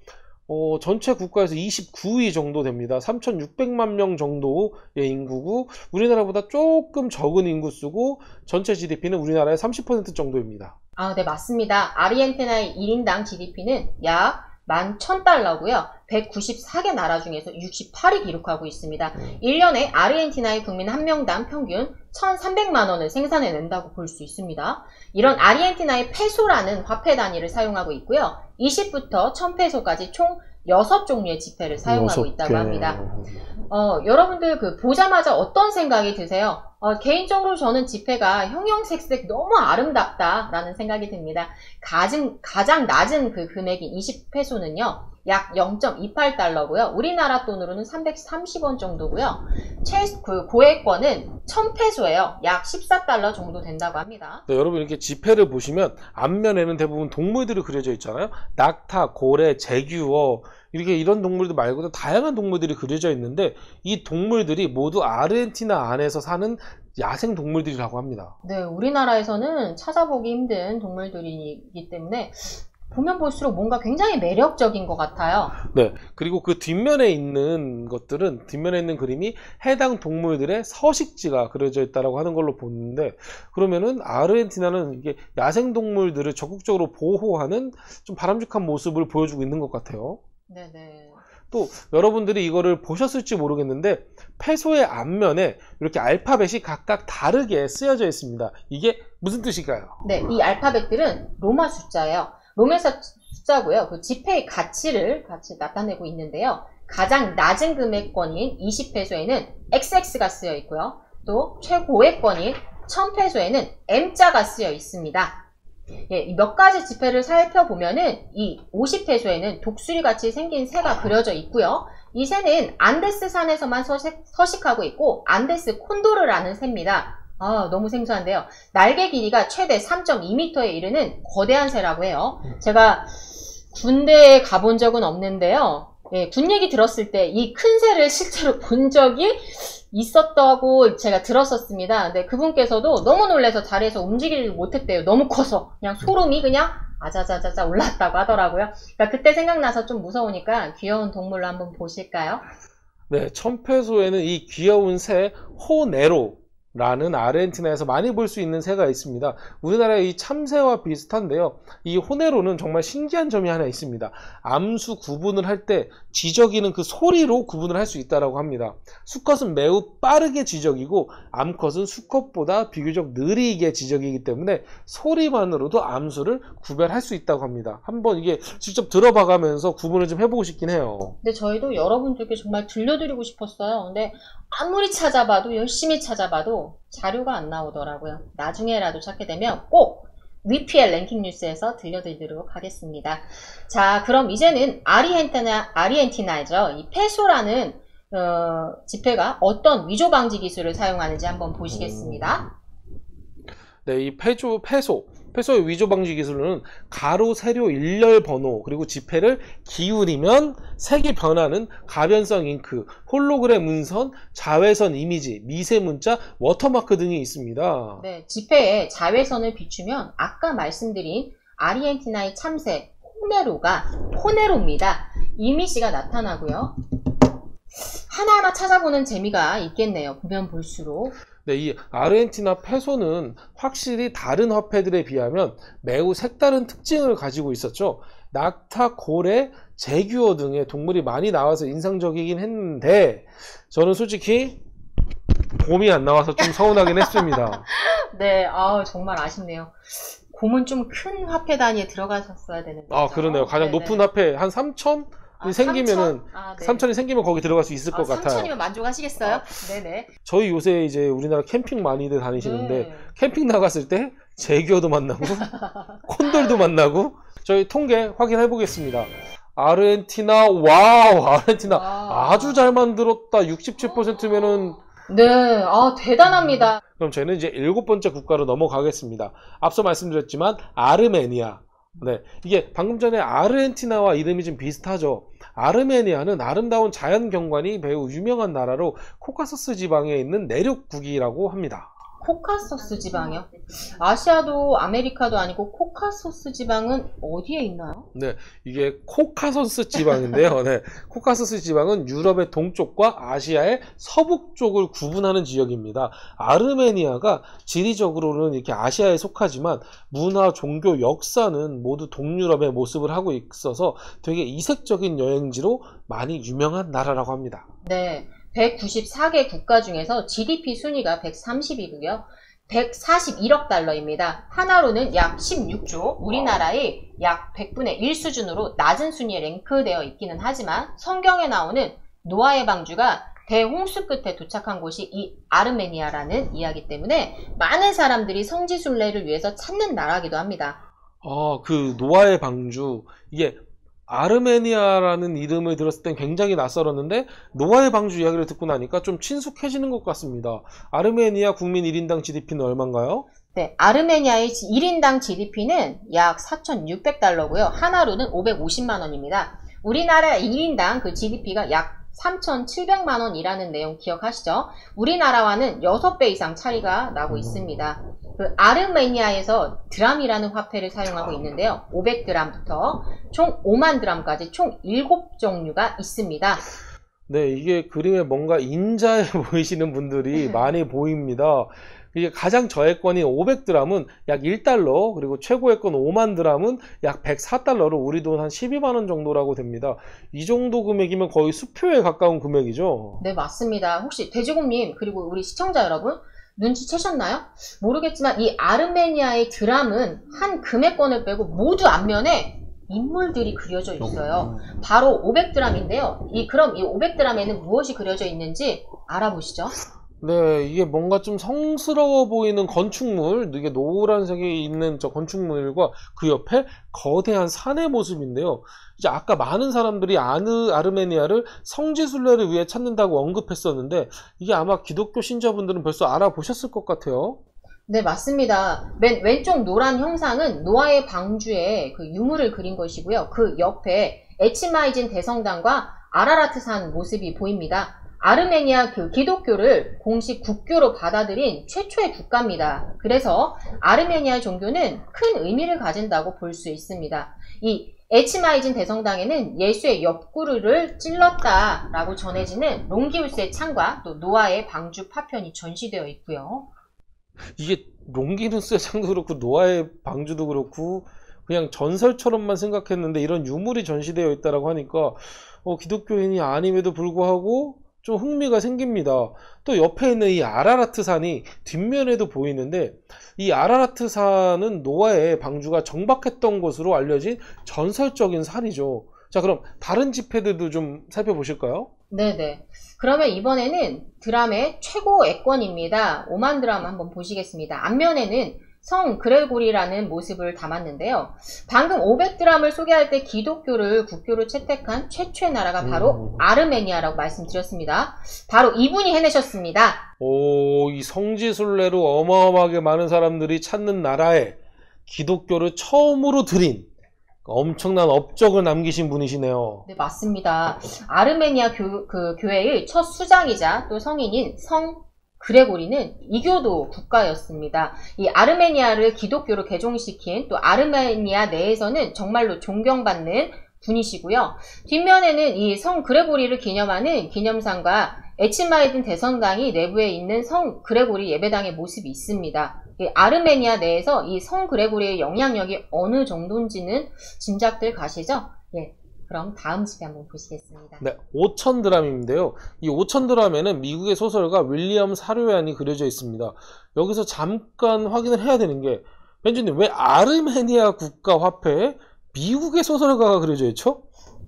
전체 국가에서 29위 정도 됩니다. 3,600만 명 정도의 인구고 우리나라보다 조금 적은 인구수고 전체 GDP는 우리나라의 30% 정도입니다. 네, 맞습니다. 아르헨티나의 1인당 GDP는 약 11,000달러고요. 194개 나라 중에서 68위 기록하고 있습니다. 1년에 아르헨티나의 국민 한 명당 평균 1,300만 원을 생산해낸다고 볼 수 있습니다. 이런 아르헨티나의 페소라는 화폐 단위를 사용하고 있고요. 20부터 1000페소까지 총 6종류의 지폐를 사용하고 있다고 합니다. 여러분들 보자마자 어떤 생각이 드세요? 개인적으로 저는 지폐가 형형색색 너무 아름답다라는 생각이 듭니다. 가장 낮은 그 금액인 20페소는요. 약 0.28달러고요. 우리나라 돈으로는 330원 정도고요. 고액권은 1000페소예요. 약 14달러 정도 된다고 합니다. 네, 여러분 이렇게 지폐를 보시면 앞면에는 대부분 동물들이 그려져 있잖아요. 낙타, 고래, 제규어 이런 동물들 말고도 다양한 동물들이 그려져 있는데 이 동물들이 모두 아르헨티나 안에서 사는 야생 동물들이라고 합니다. 네, 우리나라에서는 찾아보기 힘든 동물들이기 때문에 보면 볼수록 뭔가 굉장히 매력적인 것 같아요. 네, 그리고 그 뒷면에 있는 그림이 해당 동물들의 서식지가 그려져 있다고 하는 걸로 보는데 그러면은 아르헨티나는 이게 야생 동물들을 적극적으로 보호하는 좀 바람직한 모습을 보여주고 있는 것 같아요. 네네. 또 여러분들이 이거를 보셨을지 모르겠는데 페소의 앞면에 이렇게 알파벳이 각각 다르게 쓰여져 있습니다. 이게 무슨 뜻일까요? 네, 이 알파벳들은 로마 숫자예요. 로마 숫자고요. 그 지폐의 가치를 같이 나타내고 있는데요. 가장 낮은 금액권인 20페소에는 XX가 쓰여 있고요. 또 최고액권인 1000페소에는 M자가 쓰여 있습니다. 예, 몇 가지 지폐를 살펴보면은 이 50페소에는 독수리 같이 생긴 새가 그려져 있고요. 이 새는 안데스 산에서만 서식하고 있고 안데스 콘도르라는 새입니다. 너무 생소한데요. 날개 길이가 최대 3.2m에 이르는 거대한 새라고 해요. 제가 군대에 가본 적은 없는데요. 예, 군 얘기 들었을 때 이 큰 새를 실제로 본 적이 있었다고 제가 들었었습니다. 근데 그분께서도 너무 놀라서 자리에서 움직이지 못했대요. 너무 커서. 그냥 소름이 그냥 아자자자자 올랐다고 하더라고요. 그러니까 그때 생각나서 좀 무서우니까 귀여운 동물로 한번 보실까요? 네, 1000페소에는 이 귀여운 새 호네로라는 아르헨티나에서 많이 볼 수 있는 새가 있습니다. 우리나라의 이 참새와 비슷한데요. 이 호네로는 정말 신기한 점이 하나 있습니다. 암수 구분을 할 때 지저귀는 그 소리로 구분을 할 수 있다고 합니다. 수컷은 매우 빠르게 지저귀고 암컷은 수컷보다 비교적 느리게 지저귀이기 때문에 소리만으로도 암수를 구별할 수 있다고 합니다. 한번 이게 직접 들어봐가면서 구분을 좀 해보고 싶긴 해요. 근데 저희도 여러분들께 정말 들려드리고 싶었어요. 근데 아무리 찾아봐도 열심히 찾아봐도 자료가 안 나오더라고요. 나중에라도 찾게 되면 꼭 VPL 랭킹 뉴스에서 들려드리도록 하겠습니다. 자, 그럼 이제는 아르헨티나죠. 이 페소라는 지폐가 어떤 위조 방지 기술을 사용하는지 한번 보시겠습니다. 네, 이 페소의 위조 방지 기술은 가로, 세로, 일렬 번호 그리고 지폐를 기울이면 색이 변하는 가변성 잉크, 홀로그램 문선, 자외선 이미지, 미세 문자, 워터마크 등이 있습니다. 네, 지폐에 자외선을 비추면 아까 말씀드린 아르헨티나의 참새 호네로입니다. 이미지가 나타나고요. 하나하나 찾아보는 재미가 있겠네요. 보면 볼수록. 네, 이 아르헨티나 페소는 확실히 다른 화폐들에 비하면 매우 색다른 특징을 가지고 있었죠. 낙타, 고래, 제규어 등의 동물이 많이 나와서 인상적이긴 했는데 저는 솔직히 곰이 안 나와서 좀 서운하긴 했습니다. 네, 정말 아쉽네요. 곰은 좀 큰 화폐 단위에 들어가셨어야 되는데. 그러네요. 가장 네네. 높은 화폐 한 3,000? 생기면은 네. 삼천이 생기면 거기 들어갈 수 있을 것 같아요. 3천이면 만족하시겠어요? 네네. 저희 요새 이제 우리나라 캠핑 많이들 다니시는데 네. 캠핑 나갔을 때 제규어도 만나고 콘돌도 만나고 저희 통계 확인해 보겠습니다. 아르헨티나, 와우, 아르헨티나 아주 잘 만들었다. 67%면은 네, 대단합니다. 그럼 저희는 이제 7번째 국가로 넘어가겠습니다. 앞서 말씀드렸지만 아르메니아. 네, 이게 방금 전에 아르헨티나와 이름이 좀 비슷하죠. 아르메니아는 아름다운 자연 경관이 매우 유명한 나라로 코카소스 지방에 있는 내륙국이라고 합니다. 코카소스 지방이요? 아시아도 아메리카도 아니고 코카소스 지방은 어디에 있나요? 네, 이게 코카소스 지방인데요. 네, 코카소스 지방은 유럽의 동쪽과 아시아의 서북쪽을 구분하는 지역입니다. 아르메니아가 지리적으로는 이렇게 아시아에 속하지만 문화, 종교, 역사는 모두 동유럽의 모습을 하고 있어서 되게 이색적인 여행지로 많이 유명한 나라라고 합니다. 네. 194개 국가 중에서 GDP 순위가 130이고요. 141억 달러입니다. 하나로는 약 16조, 우리나라의 약 100분의 1 수준으로 낮은 순위에 랭크되어 있기는 하지만 성경에 나오는 노아의 방주가 대홍수 끝에 도착한 곳이 이 아르메니아라는 이야기 때문에 많은 사람들이 성지순례를 위해서 찾는 나라이기도 합니다. 그 노아의 방주, 이게 아르메니아라는 이름을 들었을 땐 굉장히 낯설었는데 노아의 방주 이야기를 듣고 나니까 좀 친숙해지는 것 같습니다. 아르메니아 국민 1인당 GDP는 얼마인가요? 네, 아르메니아의 1인당 GDP는 약 4,600달러고요. 하나로는 550만 원입니다. 우리나라 1인당 그 GDP가 약 3,700만 원이라는 내용 기억하시죠? 우리나라와는 6배 이상 차이가 나고 있습니다. 그 아르메니아에서 드람이라는 화폐를 사용하고 있는데요. 500드람부터 총 5만 드람까지 총 7종류가 있습니다. 네, 이게 그림에 뭔가 인자해 보이시는 분들이 많이 보입니다. 이게 가장 저액권인 500드람은 약 1달러, 그리고 최고액권 5만 드람은 약 104달러로 우리 돈 한 12만 원 정도라고 됩니다. 이 정도 금액이면 거의 수표에 가까운 금액이죠. 네, 맞습니다. 혹시 돼지곰님 그리고 우리 시청자 여러분 눈치채셨나요? 모르겠지만 이 아르메니아의 드람은 한 금액권을 빼고 모두 앞면에 인물들이 그려져 있어요. 바로 500드람인데요. 그럼 이 500드람에는 무엇이 그려져 있는지 알아보시죠. 네, 이게 뭔가 좀 성스러워 보이는 건축물, 이게 노란색이 있는 저 건축물과 그 옆에 거대한 산의 모습인데요. 이제 아까 많은 사람들이 아르메니아를 성지순례를 위해 찾는다고 언급했었는데 이게 아마 기독교 신자분들은 벌써 알아보셨을 것 같아요. 네, 맞습니다. 맨 왼쪽 노란 형상은 노아의 방주에 그 유물을 그린 것이고요. 그 옆에 에치마이진 대성당과 아라라트산 모습이 보입니다. 아르메니아 그 기독교를 공식 국교로 받아들인 최초의 국가입니다. 그래서 아르메니아 종교는 큰 의미를 가진다고 볼 수 있습니다. 이 에치마이진 대성당에는 예수의 옆구리를 찔렀다라고 전해지는 롱기우스의 창과 또 노아의 방주 파편이 전시되어 있고요. 이게 롱기누스의 창도 그렇고 노아의 방주도 그렇고 그냥 전설처럼만 생각했는데 이런 유물이 전시되어 있다고 하니까 기독교인이 아님에도 불구하고 좀 흥미가 생깁니다. 또 옆에 있는 이 아라라트 산이 뒷면에도 보이는데 이 아라라트 산은 노아의 방주가 정박했던 곳으로 알려진 전설적인 산이죠. 자, 그럼 다른 지폐들도 좀 살펴보실까요? 네네. 그러면 이번에는 드람의 최고 액권입니다. 5만 드람 한번 보시겠습니다. 앞면에는 성 그레고리라는 모습을 담았는데요. 방금 500드람을 소개할 때 기독교를 국교로 채택한 최초의 나라가 바로 아르메니아라고 말씀드렸습니다. 바로 이분이 해내셨습니다. 이 성지순례로 어마어마하게 많은 사람들이 찾는 나라에 기독교를 처음으로 들인 엄청난 업적을 남기신 분이시네요. 네, 맞습니다. 아르메니아 교회의 첫 수장이자 또 성인인 성 그레고리는 이교도 국가였습니다. 이 아르메니아를 기독교로 개종시킨 또 아르메니아 내에서는 정말로 존경받는 분이시고요. 뒷면에는 이 성 그레고리를 기념하는 기념상과 에치마이든 대성당이 내부에 있는 성 그레고리 예배당의 모습이 있습니다. 아르메니아 내에서 이 성 그레고리의 영향력이 어느 정도인지는 짐작들 가시죠? 예. 그럼 다음 지표 한번 보시겠습니다. 네, 5,000드람인데요. 이 5,000드람에는 미국의 소설가 윌리엄 사료얀이 그려져 있습니다. 여기서 잠깐 확인을 해야 되는 게 벤지님, 왜 아르메니아 국가 화폐에 미국의 소설가가 그려져 있죠?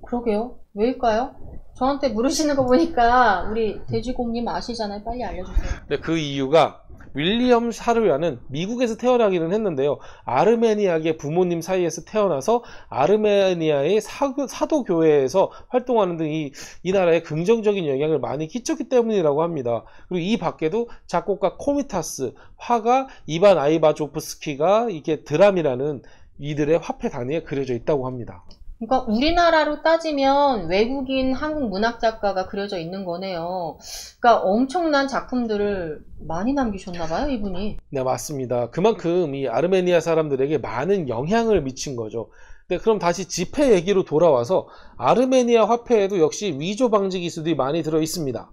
그러게요. 왜일까요? 저한테 물으시는 거 보니까 우리 돼지곰님 아시잖아요. 빨리 알려주세요. 네, 그 이유가 윌리엄 샤르야는 미국에서 태어나기는 했는데요. 아르메니아계 부모님 사이에서 태어나서 아르메니아의 사도교회에서 활동하는 등 이 나라에 긍정적인 영향을 많이 끼쳤기 때문이라고 합니다. 그리고 이 밖에도 작곡가 코미타스, 화가 이반 아이바조프스키가 이게 드람이라는 이들의 화폐 단위에 그려져 있다고 합니다. 그러니까 우리나라로 따지면 외국인 한국 문학 작가가 그려져 있는 거네요. 그러니까 엄청난 작품들을 많이 남기셨나 봐요, 이분이. 네, 맞습니다. 그만큼 이 아르메니아 사람들에게 많은 영향을 미친 거죠. 네, 그럼 다시 지폐 얘기로 돌아와서 아르메니아 화폐에도 역시 위조 방지 기술이 많이 들어 있습니다.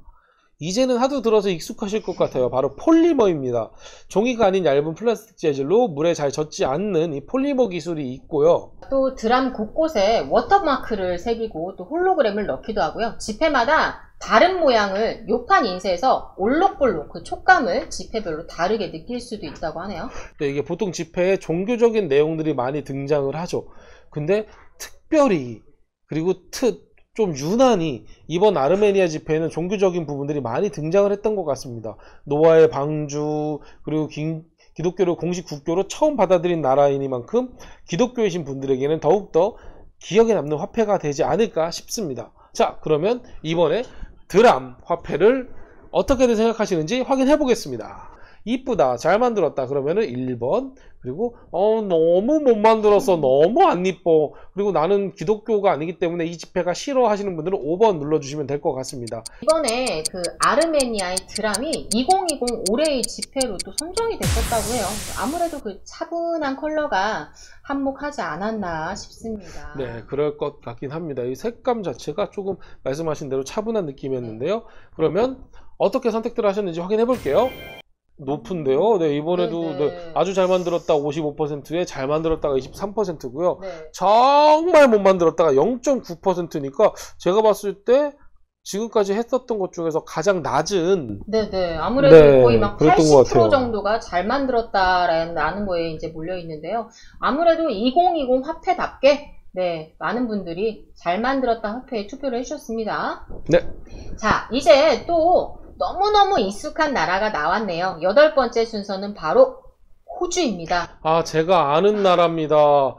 이제는 하도 들어서 익숙하실 것 같아요. 바로 폴리머입니다. 종이가 아닌 얇은 플라스틱 재질로 물에 잘 젖지 않는 이 폴리머 기술이 있고요. 또 드람 곳곳에 워터마크를 새기고 또 홀로그램을 넣기도 하고요. 지폐마다 다른 모양을 요판 인쇄해서 올록볼록 그 촉감을 지폐별로 다르게 느낄 수도 있다고 하네요. 네, 이게 보통 지폐에 종교적인 내용들이 많이 등장을 하죠. 근데 특별히 그리고 좀 유난히 이번 아르메니아 지폐에는 종교적인 부분들이 많이 등장을 했던 것 같습니다. 노아의 방주, 그리고 기독교를 공식 국교로 처음 받아들인 나라이니만큼 기독교이신 분들에게는 더욱더 기억에 남는 화폐가 되지 않을까 싶습니다. 자, 그러면 이번에 드람 화폐를 어떻게들 생각하시는지 확인해 보겠습니다. 이쁘다, 잘 만들었다 그러면은 1번, 그리고 너무 못 만들었어, 너무 안 이뻐, 그리고 나는 기독교가 아니기 때문에 이 지폐가 싫어 하시는 분들은 5번 눌러주시면 될 것 같습니다. 이번에 그 아르메니아의 드람이 2020 올해의 지폐로 또 선정이 됐었다고 해요. 아무래도 그 차분한 컬러가 한몫하지 않았나 싶습니다. 네, 그럴 것 같긴 합니다. 이 색감 자체가 조금 말씀하신 대로 차분한 느낌이었는데요. 그러면 어떻게 선택들 하셨는지 확인해 볼게요. 높은데요. 네, 이번에도 네, 아주 잘 만들었다 55%에 잘 만들었다가 23%고요. 네. 정말 못 만들었다가 0.9%니까 제가 봤을 때 지금까지 했었던 것 중에서 가장 낮은. 네네. 아무래도 네, 거의 막 그랬던 것 80% 같아요. 정도가 잘 만들었다라는 거에 이제 몰려 있는데요. 아무래도 2020 화폐답게 네, 많은 분들이 잘 만들었다 화폐에 투표를 해주셨습니다. 네. 자, 이제 또 너무너무 익숙한 나라가 나왔네요. 8번째 순서는 바로 호주입니다. 아, 제가 아는 나라입니다.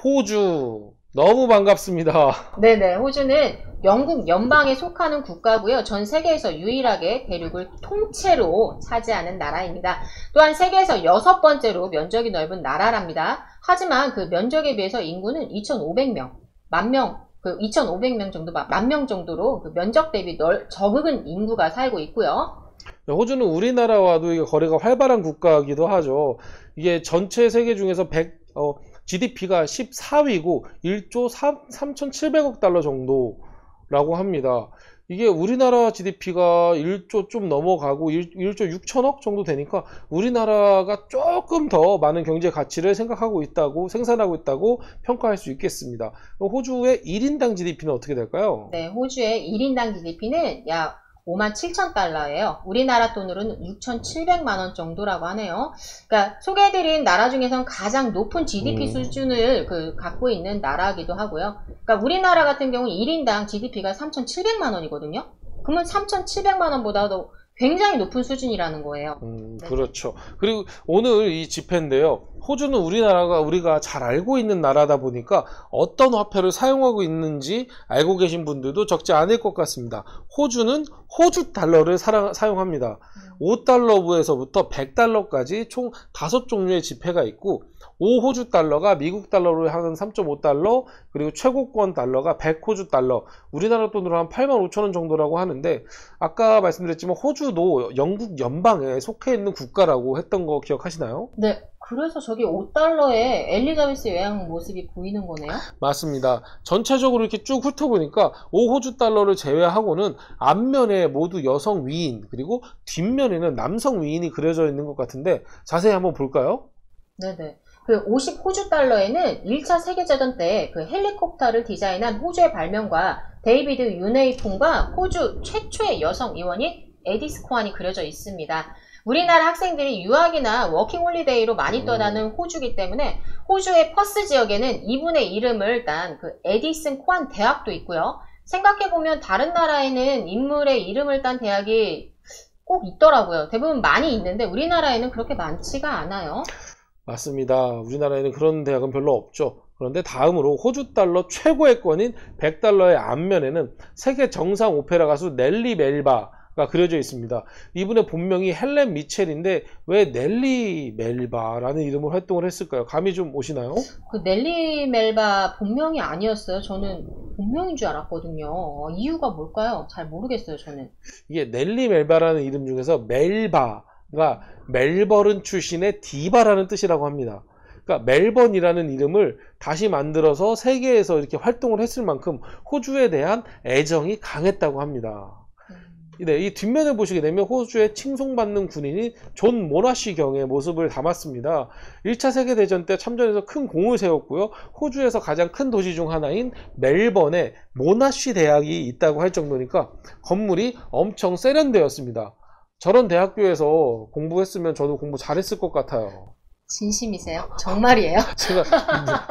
호주. 너무 반갑습니다. 네네. 호주는 영국 연방에 속하는 국가고요. 전 세계에서 유일하게 대륙을 통째로 차지하는 나라입니다. 또한 세계에서 6번째로 면적이 넓은 나라랍니다. 하지만 그 면적에 비해서 인구는 2,500명, 2,500명 정도, 10,000명 정도로 그 면적 대비 적은 인구가 살고 있고요. 호주는 우리나라와도 이게 거래가 활발한 국가이기도 하죠. 이게 전체 세계 중에서 GDP가 14위고 1조 3,700억 달러 정도라고 합니다. 이게 우리나라 GDP가 1조 좀 넘어가고 1조 6천억 정도 되니까 우리나라가 조금 더 많은 경제 가치를 생각하고 있다고, 생산하고 있다고 평가할 수 있겠습니다. 호주의 1인당 GDP는 어떻게 될까요? 네, 호주의 1인당 GDP는 약 57,000달러예요. 우리나라 돈으로는 6,700만 원 정도라고 하네요. 그러니까 소개해드린 나라 중에선 가장 높은 GDP 수준을 갖고 있는 나라이기도 하고요. 그러니까 우리나라 같은 경우는 1인당 GDP가 3,700만 원이거든요. 그러면 3,700만 원보다도 굉장히 높은 수준이라는 거예요. 네. 그렇죠. 그리고 오늘 이 지폐인데요. 호주는 우리가 잘 알고 있는 나라다 보니까 어떤 화폐를 사용하고 있는지 알고 계신 분들도 적지 않을 것 같습니다. 호주는 호주 달러를 사용합니다. 5달러부에서부터 100달러까지 총 5종류의 지폐가 있고 5호주 달러가 미국 달러로 하는 3.5달러, 그리고 최고권 달러가 100호주 달러, 우리나라 돈으로 한 85,000원 정도라고 하는데, 아까 말씀드렸지만 호주도 영국 연방에 속해 있는 국가라고 했던 거 기억하시나요? 네. 그래서 저기 5달러에 엘리자베스 여왕 모습이 보이는 거네요? 맞습니다. 전체적으로 이렇게 쭉 훑어보니까 5호주 달러를 제외하고는 앞면에 모두 여성 위인, 그리고 뒷면에는 남성 위인이 그려져 있는 것 같은데 자세히 한번 볼까요? 네네. 그 50호주 달러에는 1차 세계대전 때 그 헬리콥터를 디자인한 호주의 발명가 데이비드 유네이폰과 호주 최초의 여성 의원인 에디스 코안이 그려져 있습니다. 우리나라 학생들이 유학이나 워킹홀리데이로 많이 떠나는 호주이기 때문에 호주의 퍼스 지역에는 이분의 이름을 딴 그 에디슨 코안 대학도 있고요. 생각해보면 다른 나라에는 인물의 이름을 딴 대학이 꼭 있더라고요. 대부분 많이 있는데 우리나라에는 그렇게 많지가 않아요. 맞습니다. 우리나라에는 그런 대학은 별로 없죠. 그런데 다음으로 호주 달러 최고의 권인 100달러의 앞면에는 세계 정상 오페라 가수 넬리 멜바가 그려져 있습니다. 이분의 본명이 헬렌 미첼인데 왜 넬리 멜바라는 이름으로 활동을 했을까요? 감이 좀 오시나요? 그 넬리 멜바 본명이 아니었어요. 저는 본명인 줄 알았거든요. 이유가 뭘까요? 잘 모르겠어요, 저는. 이게 넬리 멜바라는 이름 중에서 멜바가 멜버른 출신의 디바라는 뜻이라고 합니다. 그러니까 멜번이라는 이름을 다시 만들어서 세계에서 이렇게 활동을 했을 만큼 호주에 대한 애정이 강했다고 합니다. 네, 이 뒷면을 보시게 되면 호주의 칭송받는 군인인 존 모나시 경의 모습을 담았습니다. 1차 세계대전 때 참전해서 큰 공을 세웠고요. 호주에서 가장 큰 도시 중 하나인 멜번에 모나시 대학이 있다고 할 정도니까 건물이 엄청 세련되었습니다. 저런 대학교에서 공부했으면 저도 공부 잘했을 것 같아요. 진심이세요? 정말이에요? 제가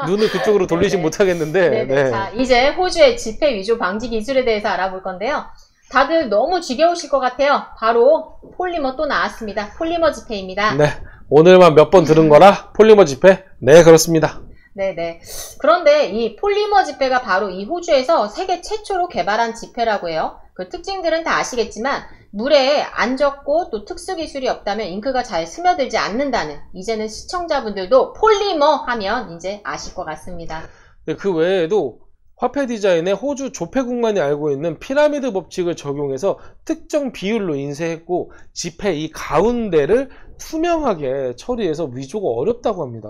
눈을 그쪽으로 돌리진 못하겠는데. 네네. 네. 자, 이제 호주의 지폐 위조 방지 기술에 대해서 알아볼 건데요. 다들 너무 지겨우실 것 같아요. 바로 폴리머 또 나왔습니다. 폴리머 지폐입니다. 네. 오늘만 몇 번 들은 거라 폴리머 지폐? 네, 그렇습니다. 네네. 그런데 이 폴리머 지폐가 바로 이 호주에서 세계 최초로 개발한 지폐라고 해요. 그 특징들은 다 아시겠지만 물에 안 젖고 또 특수 기술이 없다면 잉크가 잘 스며들지 않는다는, 이제는 시청자분들도 폴리머 하면 이제 아실 것 같습니다. 네, 그 외에도 화폐 디자인에 호주 조폐국만이 알고 있는 피라미드 법칙을 적용해서 특정 비율로 인쇄했고 지폐 이 가운데를 투명하게 처리해서 위조가 어렵다고 합니다.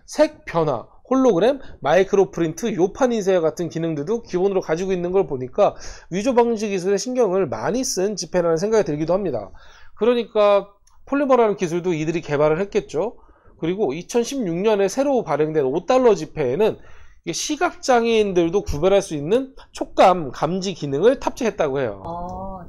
색 변화, 홀로그램, 마이크로 프린트, 요판 인쇄 같은 기능들도 기본으로 가지고 있는 걸 보니까 위조 방지 기술에 신경을 많이 쓴 지폐라는 생각이 들기도 합니다. 그러니까 폴리머라는 기술도 이들이 개발을 했겠죠. 그리고 2016년에 새로 발행된 5달러 지폐에는 시각장애인들도 구별할 수 있는 촉감 감지 기능을 탑재했다고 해요.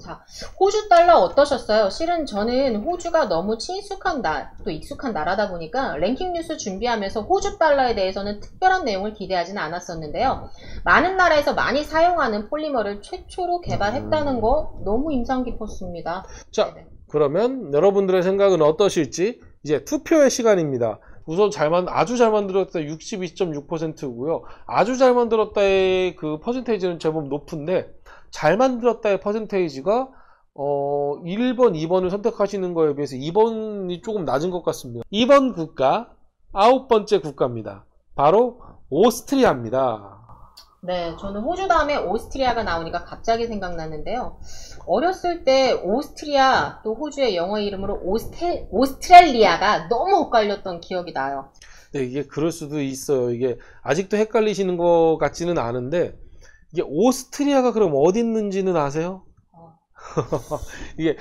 자, 호주 달러 어떠셨어요? 실은 저는 호주가 너무 친숙한 또 익숙한 나라다 보니까 랭킹 뉴스 준비하면서 호주 달러에 대해서는 특별한 내용을 기대하지는 않았었는데요. 많은 나라에서 많이 사용하는 폴리머를 최초로 개발했다는 거 너무 인상 깊었습니다. 자, 그러면 여러분들의 생각은 어떠실지 이제 투표의 시간입니다. 우선 아주 잘 만들었다 62.6%고요. 아주 잘 만들었다의 그 퍼센테이지는 제법 높은데 잘 만들었다의 퍼센테이지가 1번, 2번을 선택하시는 거에 비해서 2번이 조금 낮은 것 같습니다. 2번 국가, 9번째 국가입니다. 바로 오스트리아입니다. 네, 저는 호주 다음에 오스트리아가 나오니까 갑자기 생각났는데요. 어렸을 때 오스트리아 또 호주의 영어 이름으로 오스트레일리아가 너무 헷갈렸던 기억이 나요. 네, 이게 그럴 수도 있어요. 이게 아직도 헷갈리시는 것 같지는 않은데 이게 오스트리아가 그럼 어디 있는지는 아세요? 이게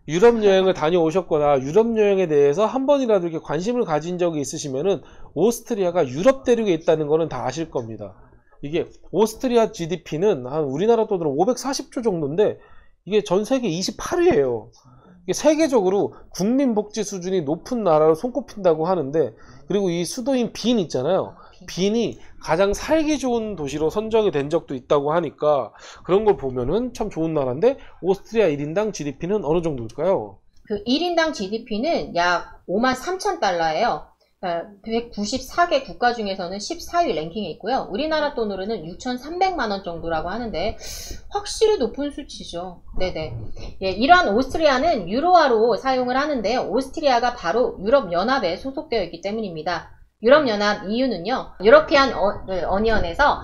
유럽 여행을 다녀오셨거나 유럽 여행에 대해서 한 번이라도 이렇게 관심을 가진 적이 있으시면은 오스트리아가 유럽 대륙에 있다는 거는 다 아실 겁니다. 이게 오스트리아 GDP는 한 우리나라 돈으로 540조 정도인데 이게 전 세계 28위예요. 이게 세계적으로 국민복지 수준이 높은 나라로 손꼽힌다고 하는데, 그리고 이 수도인 빈 있잖아요. 빈이 가장 살기 좋은 도시로 선정이 된 적도 있다고 하니까 그런 걸 보면은 참 좋은 나라인데 오스트리아 1인당 GDP는 어느 정도일까요? 그 1인당 GDP는 약 53,000달러예요. 194개 국가 중에서는 14위 랭킹에 있고요. 우리나라 돈으로는 6,300만원 정도라고 하는데 확실히 높은 수치죠. 네네. 예, 이러한 오스트리아는 유로화로 사용을 하는데요. 오스트리아가 바로 유럽연합에 소속되어 있기 때문입니다. 유럽연합 EU는요, 유러피안 어니언에서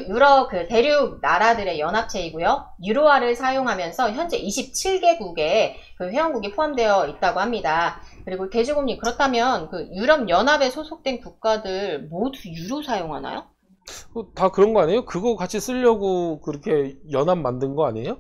유럽 그 대륙 나라들의 연합체이고요. 유로화를 사용하면서 현재 27개국의 그 회원국이 포함되어 있다고 합니다. 그리고 대주국님, 그렇다면 그 유럽연합에 소속된 국가들 모두 유로 사용하나요? 다 그런 거 아니에요? 그거 같이 쓰려고 그렇게 연합 만든 거 아니에요?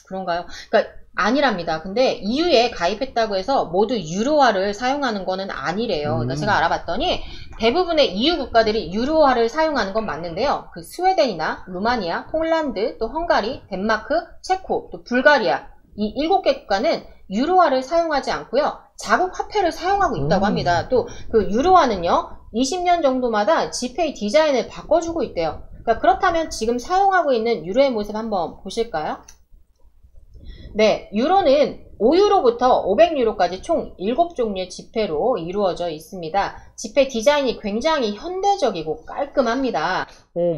그런가요? 그러니까 아니랍니다. 근데 EU에 가입했다고 해서 모두 유로화를 사용하는 거는 아니래요. 그러니까 제가 알아봤더니 대부분의 EU 국가들이 유로화를 사용하는 건 맞는데요. 그 스웨덴이나 루마니아, 폴란드, 또 헝가리, 덴마크, 체코, 또 불가리아 이 7개 국가는 유로화를 사용하지 않고요. 자국 화폐를 사용하고 있다고 합니다. 또 그 유로화는요. 20년 정도마다 지폐의 디자인을 바꿔주고 있대요. 그러니까 그렇다면 지금 사용하고 있는 유로의 모습 한번 보실까요? 네, 유로는 5유로부터 500유로까지 총 7종류의 지폐로 이루어져 있습니다. 지폐 디자인이 굉장히 현대적이고 깔끔합니다.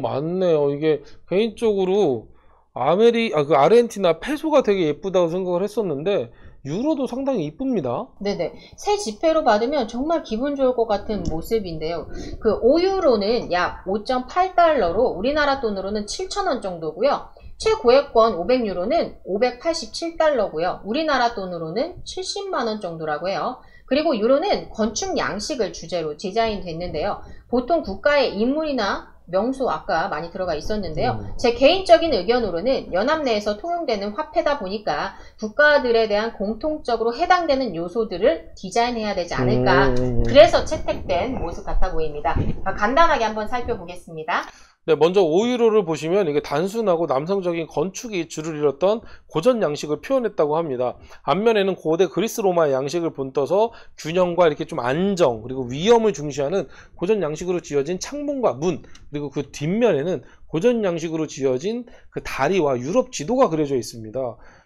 맞네요. 이게 개인적으로 그 아르헨티나 페소가 되게 예쁘다고 생각을 했었는데 유로도 상당히 이쁩니다. 네네. 새 지폐로 받으면 정말 기분 좋을 것 같은 모습인데요. 그 5유로는 약 5.8달러로 우리나라 돈으로는 7,000원 정도고요. 최고액권 500유로는 587달러고요. 우리나라 돈으로는 70만원 정도라고 해요. 그리고 유로는 건축 양식을 주제로 디자인됐는데요. 보통 국가의 인물이나 명소 아까 많이 들어가 있었는데요. 제 개인적인 의견으로는 연합 내에서 통용되는 화폐다 보니까 국가들에 대한 공통적으로 해당되는 요소들을 디자인해야 되지 않을까. 그래서 채택된 모습 같아 보입니다. 간단하게 한번 살펴보겠습니다. 네, 먼저 5유로를 보시면 이게 단순하고 남성적인 건축이 주를 이뤘던 고전 양식을 표현했다고 합니다. 앞면에는 고대 그리스 로마의 양식을 본떠서 균형과 이렇게 좀 안정 그리고 위엄을 중시하는 고전 양식으로 지어진 창문과 문, 그리고 그 뒷면에는 고전 양식으로 지어진 그 다리와 유럽 지도가 그려져 있습니다.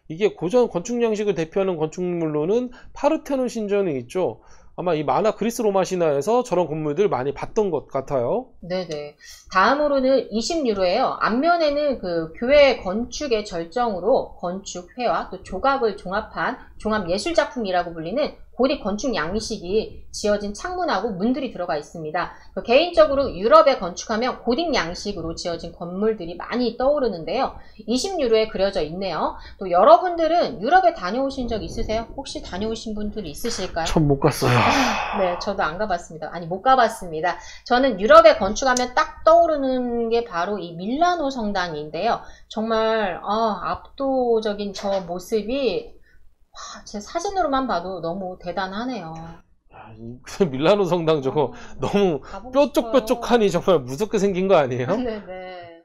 이게 고전 건축 양식을 대표하는 건축물로는 파르테논 신전이 있죠. 아마 이 만화 그리스 로마 신화에서 저런 건물들 많이 봤던 것 같아요. 네네. 다음으로는 20유로예요. 앞면에는 그 교회 건축의 절정으로 건축회와 또 조각을 종합한 종합예술작품이라고 불리는 고대 건축 양식이 지어진 창문하고 문들이 들어가 있습니다. 개인적으로 유럽에 건축하면 고딕 양식으로 지어진 건물들이 많이 떠오르는데요. 20유로에 그려져 있네요. 또 여러분들은 유럽에 다녀오신 적 있으세요? 혹시 다녀오신 분들 있으실까요? 전 못 갔어요. 네, 저도 안 가봤습니다. 아니, 못 가봤습니다. 저는 유럽에 건축하면 딱 떠오르는 게 바로 이 밀라노 성당인데요. 정말 압도적인 저 모습이 제 사진으로만 봐도 너무 대단하네요. 밀라노 성당 저거 너무 뾰족뾰족하니 정말 무섭게 생긴 거 아니에요? 네네.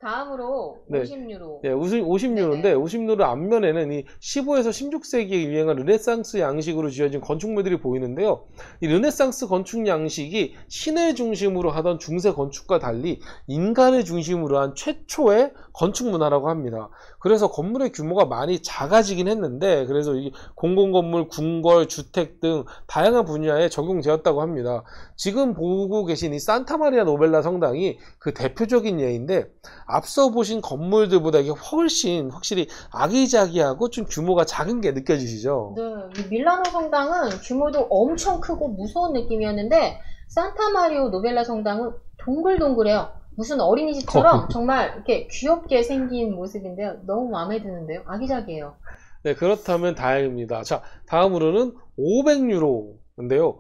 다음으로 네. 50유로. 네, 50유로인데 50유로 앞면에는 이 15에서 16세기에 유행한 르네상스 양식으로 지어진 건축물들이 보이는데요. 이 르네상스 건축 양식이 신을 중심으로 하던 중세 건축과 달리 인간을 중심으로 한 최초의 건축 문화라고 합니다. 그래서 건물의 규모가 많이 작아지긴 했는데 그래서 이 공공건물, 궁궐, 주택 등 다양한 분야에 적용되었다고 합니다. 지금 보고 계신 이 산타마리아 노벨라 성당이 그 대표적인 예인데 앞서 보신 건물들보다 이게 훨씬 확실히 아기자기하고 좀 규모가 작은 게 느껴지시죠? 네, 이 밀라노 성당은 규모도 엄청 크고 무서운 느낌이었는데 산타마리오 노벨라 성당은 동글동글해요. 무슨 어린이집처럼 정말 이렇게 귀엽게 생긴 모습인데요. 너무 마음에 드는데요. 아기자기해요. 네, 그렇다면 다행입니다. 자, 다음으로는 500유로인데요.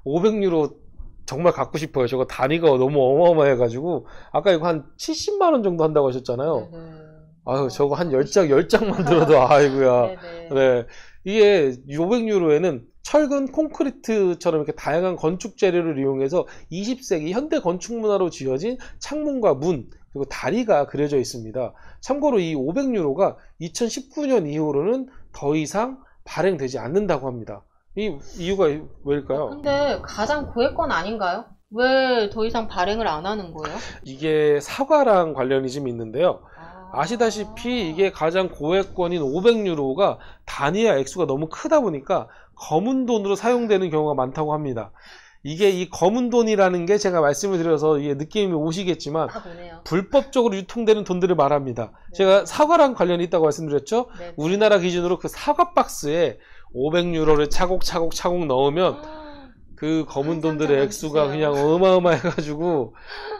500유로 정말 갖고 싶어요. 저거 단위가 너무 어마어마해가지고 아까 이거 한 70만원 정도 한다고 하셨잖아요. 아유, 저거 한 10장만 들어도 아이고야. 네. 이게 500유로에는 철근 콘크리트처럼 이렇게 다양한 건축 재료를 이용해서 20세기 현대 건축 문화로 지어진 창문과 문 그리고 다리가 그려져 있습니다. 참고로 이 500유로가 2019년 이후로는 더 이상 발행되지 않는다고 합니다. 이 이유가 왜일까요? 근데 가장 고액권 아닌가요? 왜 더 이상 발행을 안 하는 거예요? 이게 사과랑 관련이 좀 있는데요. 아시다시피 이게 가장 고액권인 500유로가 단위와 액수가 너무 크다 보니까 검은 돈으로 사용되는 경우가 많다고 합니다. 이게 이 검은 돈이라는 게 제가 말씀을 드려서 이게 느낌이 오시겠지만 불법적으로 유통되는 돈들을 말합니다. 제가 사과랑 관련이 있다고 말씀드렸죠? 우리나라 기준으로 그 사과 박스에 500유로를 차곡차곡 넣으면 그 검은 돈들의 액수가 그냥 어마어마해가지고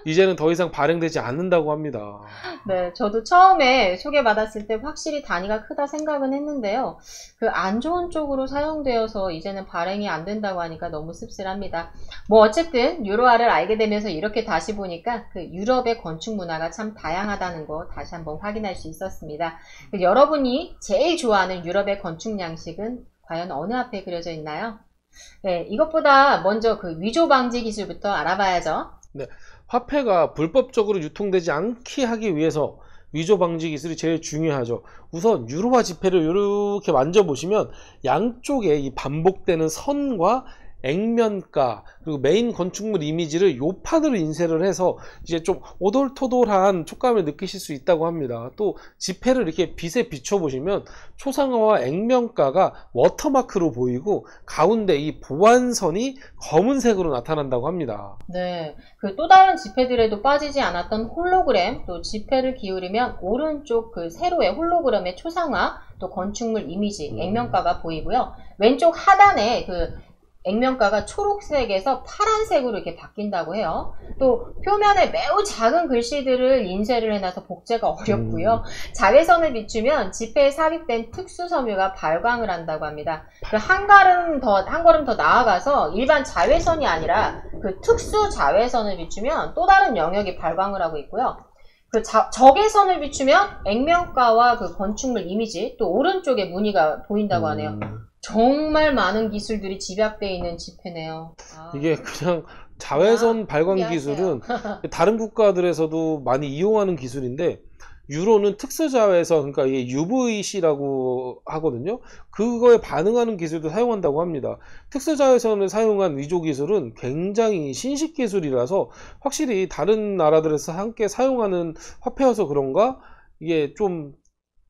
이제는 더 이상 발행되지 않는다고 합니다. 네, 저도 처음에 소개받았을 때 확실히 단위가 크다 생각은 했는데요. 그 안 좋은 쪽으로 사용되어서 이제는 발행이 안 된다고 하니까 너무 씁쓸합니다. 뭐 어쨌든 유로화를 알게 되면서 이렇게 다시 보니까 그 유럽의 건축 문화가 참 다양하다는 거 다시 한번 확인할 수 있었습니다. 여러분이 제일 좋아하는 유럽의 건축 양식은 과연 어느 앞에 그려져 있나요? 네, 이것보다 먼저 그 위조 방지 기술부터 알아봐야죠. 네, 화폐가 불법적으로 유통되지 않게 하기 위해서 위조 방지 기술이 제일 중요하죠. 우선 유로화 지폐를 이렇게 만져보시면 양쪽에 이 반복되는 선과 액면가, 그리고 메인 건축물 이미지를 요 판으로 인쇄를 해서 이제 좀 오돌토돌한 촉감을 느끼실 수 있다고 합니다. 또 지폐를 이렇게 빛에 비춰보시면 초상화와 액면가가 워터마크로 보이고 가운데 이 보완선이 검은색으로 나타난다고 합니다. 네, 그 또 다른 지폐들에도 빠지지 않았던 홀로그램, 또 지폐를 기울이면 오른쪽 그 세로의 홀로그램의 초상화, 또 건축물 이미지, 액면가가 보이고요. 왼쪽 하단에 그 액면가가 초록색에서 파란색으로 이렇게 바뀐다고 해요. 또 표면에 매우 작은 글씨들을 인쇄를 해놔서 복제가 어렵고요. 자외선을 비추면 지폐에 삽입된 특수 섬유가 발광을 한다고 합니다. 한 걸음 더 나아가서 일반 자외선이 아니라 그 특수 자외선을 비추면 또 다른 영역이 발광을 하고 있고요. 그 적외선을 비추면 액면가와 그 건축물 이미지, 또 오른쪽에 무늬가 보인다고 하네요. 정말 많은 기술들이 집약되어 있는 지폐네요. 이게 그냥 자외선 발광 기술은 다른 국가들에서도 많이 이용하는 기술인데, 유로는 특수자외선, 그러니까 이게 UVC라고 하거든요. 그거에 반응하는 기술도 사용한다고 합니다. 특수자외선을 사용한 위조 기술은 굉장히 신식 기술이라서 확실히 다른 나라들에서 함께 사용하는 화폐여서 그런가 이게 좀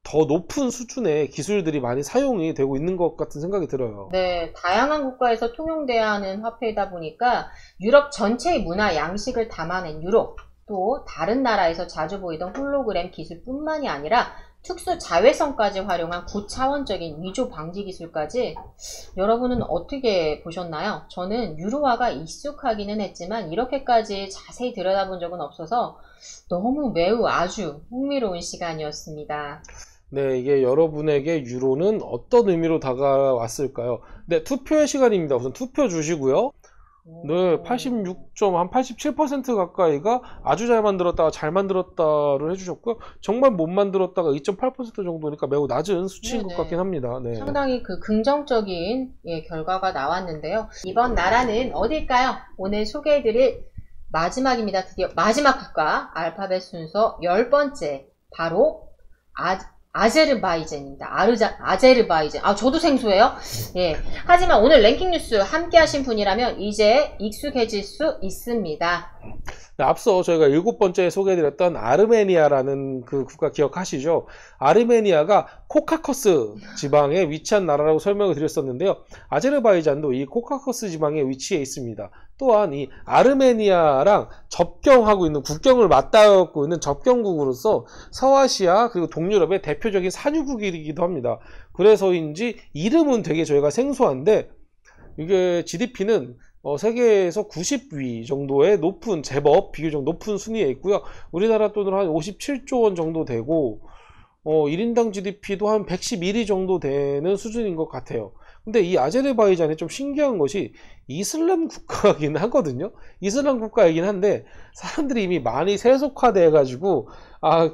더 높은 수준의 기술들이 많이 사용이 되고 있는 것 같은 생각이 들어요. 네, 다양한 국가에서 통용돼야 하는 화폐이다 보니까 유럽 전체의 문화 양식을 담아낸 유로, 또 다른 나라에서 자주 보이던 홀로그램 기술뿐만이 아니라 특수 자외선까지 활용한 고차원적인 위조 방지 기술까지, 여러분은 어떻게 보셨나요? 저는 유로화가 익숙하기는 했지만 이렇게까지 자세히 들여다본 적은 없어서 너무 매우 아주 흥미로운 시간이었습니다. 네, 이게 여러분에게 유로는 어떤 의미로 다가왔을까요? 네, 투표의 시간입니다. 우선 투표 주시고요. 네, 87% 가까이가 아주 잘 만들었다가 잘 만들었다를 해주셨고요. 정말 못 만들었다가 2.8% 정도니까 매우 낮은 수치인 것 같긴 합니다. 네. 상당히 그 긍정적인 결과가 나왔는데요. 이번 나라는 어딜까요? 오늘 소개해드릴 마지막입니다. 드디어 마지막 국가, 알파벳 순서 10번째, 바로 아제르바이잔입니다. 아제르바이잔. 저도 생소해요. 예. 하지만 오늘 랭킹 뉴스 함께 하신 분이라면 이제 익숙해질 수 있습니다. 네, 앞서 저희가 7번째에 소개해드렸던 아르메니아라는 그 국가 기억하시죠? 아르메니아가 코카커스 지방에 위치한 나라라고 설명을 드렸었는데요. 아제르바이잔도 이 코카커스 지방에 위치해 있습니다. 또한 이 아르메니아랑 접경하고 있는, 국경을 맞닿고 있는 접경국으로서 서아시아 그리고 동유럽의 대표적인 산유국이기도 합니다. 그래서인지 이름은 되게 저희가 생소한데, 이게 GDP는 세계에서 90위 정도의 높은, 제법 비교적 높은 순위에 있고요. 우리나라 돈으로 한 57조 원 정도 되고 1인당 GDP도 한 111위 정도 되는 수준인 것 같아요. 근데 이 아제르바이잔이 좀 신기한 것이 이슬람 국가이긴 하거든요. 이슬람 국가이긴 한데 사람들이 이미 많이 세속화돼 가지고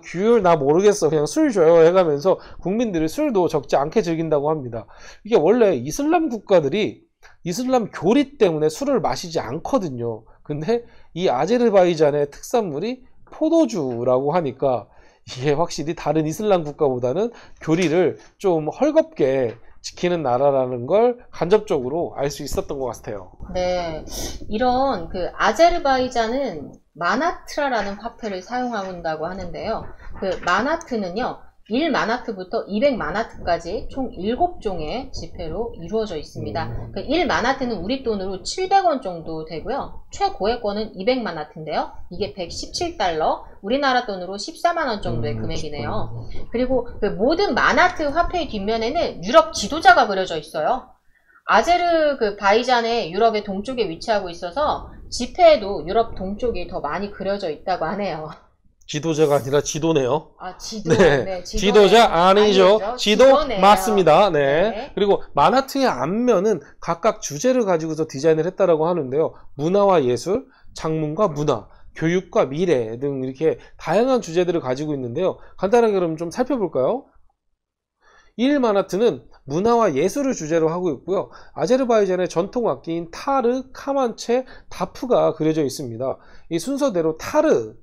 규율 나 모르겠어, 그냥 술 줘요 해가면서 국민들이 술도 적지 않게 즐긴다고 합니다. 이게 원래 이슬람 국가들이 이슬람 교리 때문에 술을 마시지 않거든요. 근데 이 아제르바이잔의 특산물이 포도주라고 하니까 이게 확실히 다른 이슬람 국가보다는 교리를 좀 헐겁게 지키는 나라라는 걸 간접적으로 알 수 있었던 것 같아요. 네, 이런 그 아제르바이잔은 마나트라라는 화폐를 사용한다고 하는데요. 그 마나트는요, 1마나트부터 200마나트까지 총 7종의 지폐로 이루어져 있습니다. 그 1마나트는 우리 돈으로 700원 정도 되고요. 최고액권은 200마나트인데요. 이게 117달러, 우리나라 돈으로 14만원 정도의 금액이네요. 그리고 그 모든 마나트 화폐의 뒷면에는 유럽 지도자가 그려져 있어요. 아제르바이잔의 유럽의 동쪽에 위치하고 있어서 지폐에도 유럽 동쪽이 더 많이 그려져 있다고 하네요. 지도자가 아니라 지도네요. 지도. 네. 네, 지도자 아니죠. 지도 지도네요. 맞습니다. 네. 네. 그리고 마나트의 앞면은 각각 주제를 가지고서 디자인을 했다라고 하는데요. 문화와 예술, 장문과 문화, 교육과 미래 등 이렇게 다양한 주제들을 가지고 있는데요. 간단하게 그럼 좀 살펴볼까요? 1마나트는 문화와 예술을 주제로 하고 있고요. 아제르바이잔의 전통 악기인 타르, 카만체, 다프가 그려져 있습니다. 이 순서대로 타르,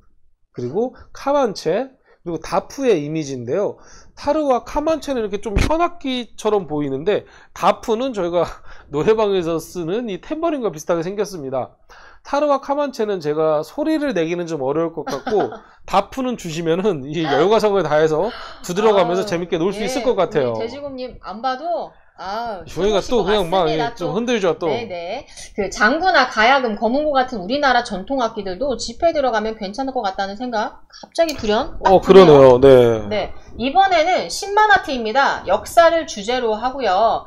그리고 카만체, 그리고 다프의 이미지인데요. 타르와 카만체는 이렇게 좀 현악기처럼 보이는데 다프는 저희가 노래방에서 쓰는 이 탬버린과 비슷하게 생겼습니다. 타르와 카만체는 제가 소리를 내기는 좀 어려울 것 같고 다프는 주시면은 이 열과성을 다해서 두드려가면서 재밌게 놀 수 있을 것 같아요. 돼지곰님 안 봐도 저희가 또 그냥 막 좀 흔들죠 또. 네네. 그 장구나 가야금, 거문고 같은 우리나라 전통 악기들도 집회 들어가면 괜찮을 것 같다는 생각 갑자기 불현. 그러네요. 네. 네. 이번에는 신마나트입니다. 역사를 주제로 하고요.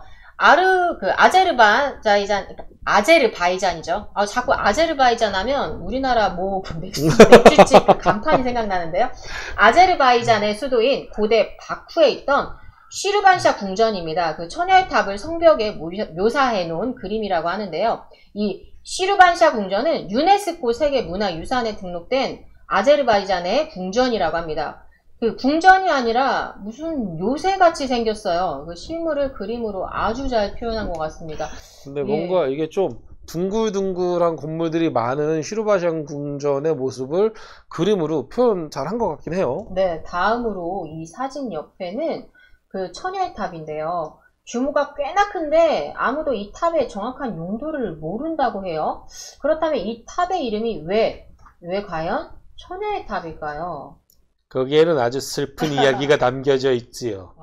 아제르바이잔이죠. 자꾸 아제르바이잔 하면 우리나라 그 맥주집 그 간판이 생각나는데요. 아제르바이잔의 수도인 고대 바쿠에 있던 시르반샤 궁전입니다. 그 천여의 탑을 성벽에 묘사해 놓은 그림이라고 하는데요. 이 시르반샤 궁전은 유네스코 세계문화유산에 등록된 아제르바이잔의 궁전이라고 합니다. 그 궁전이 아니라 무슨 요새같이 생겼어요. 그 실물을 그림으로 아주 잘 표현한 것 같습니다. 근데 뭔가 이게 좀 둥글둥글한 건물들이 많은 시르바샹 궁전의 모습을 그림으로 표현 잘한 것 같긴 해요. 네, 다음으로 이 사진 옆에는 그 천여의 탑인데요. 규모가 꽤나 큰데 아무도 이 탑의 정확한 용도를 모른다고 해요. 그렇다면 이 탑의 이름이 왜 과연 천여의 탑일까요? 거기에는 아주 슬픈 이야기가 담겨져 있지요.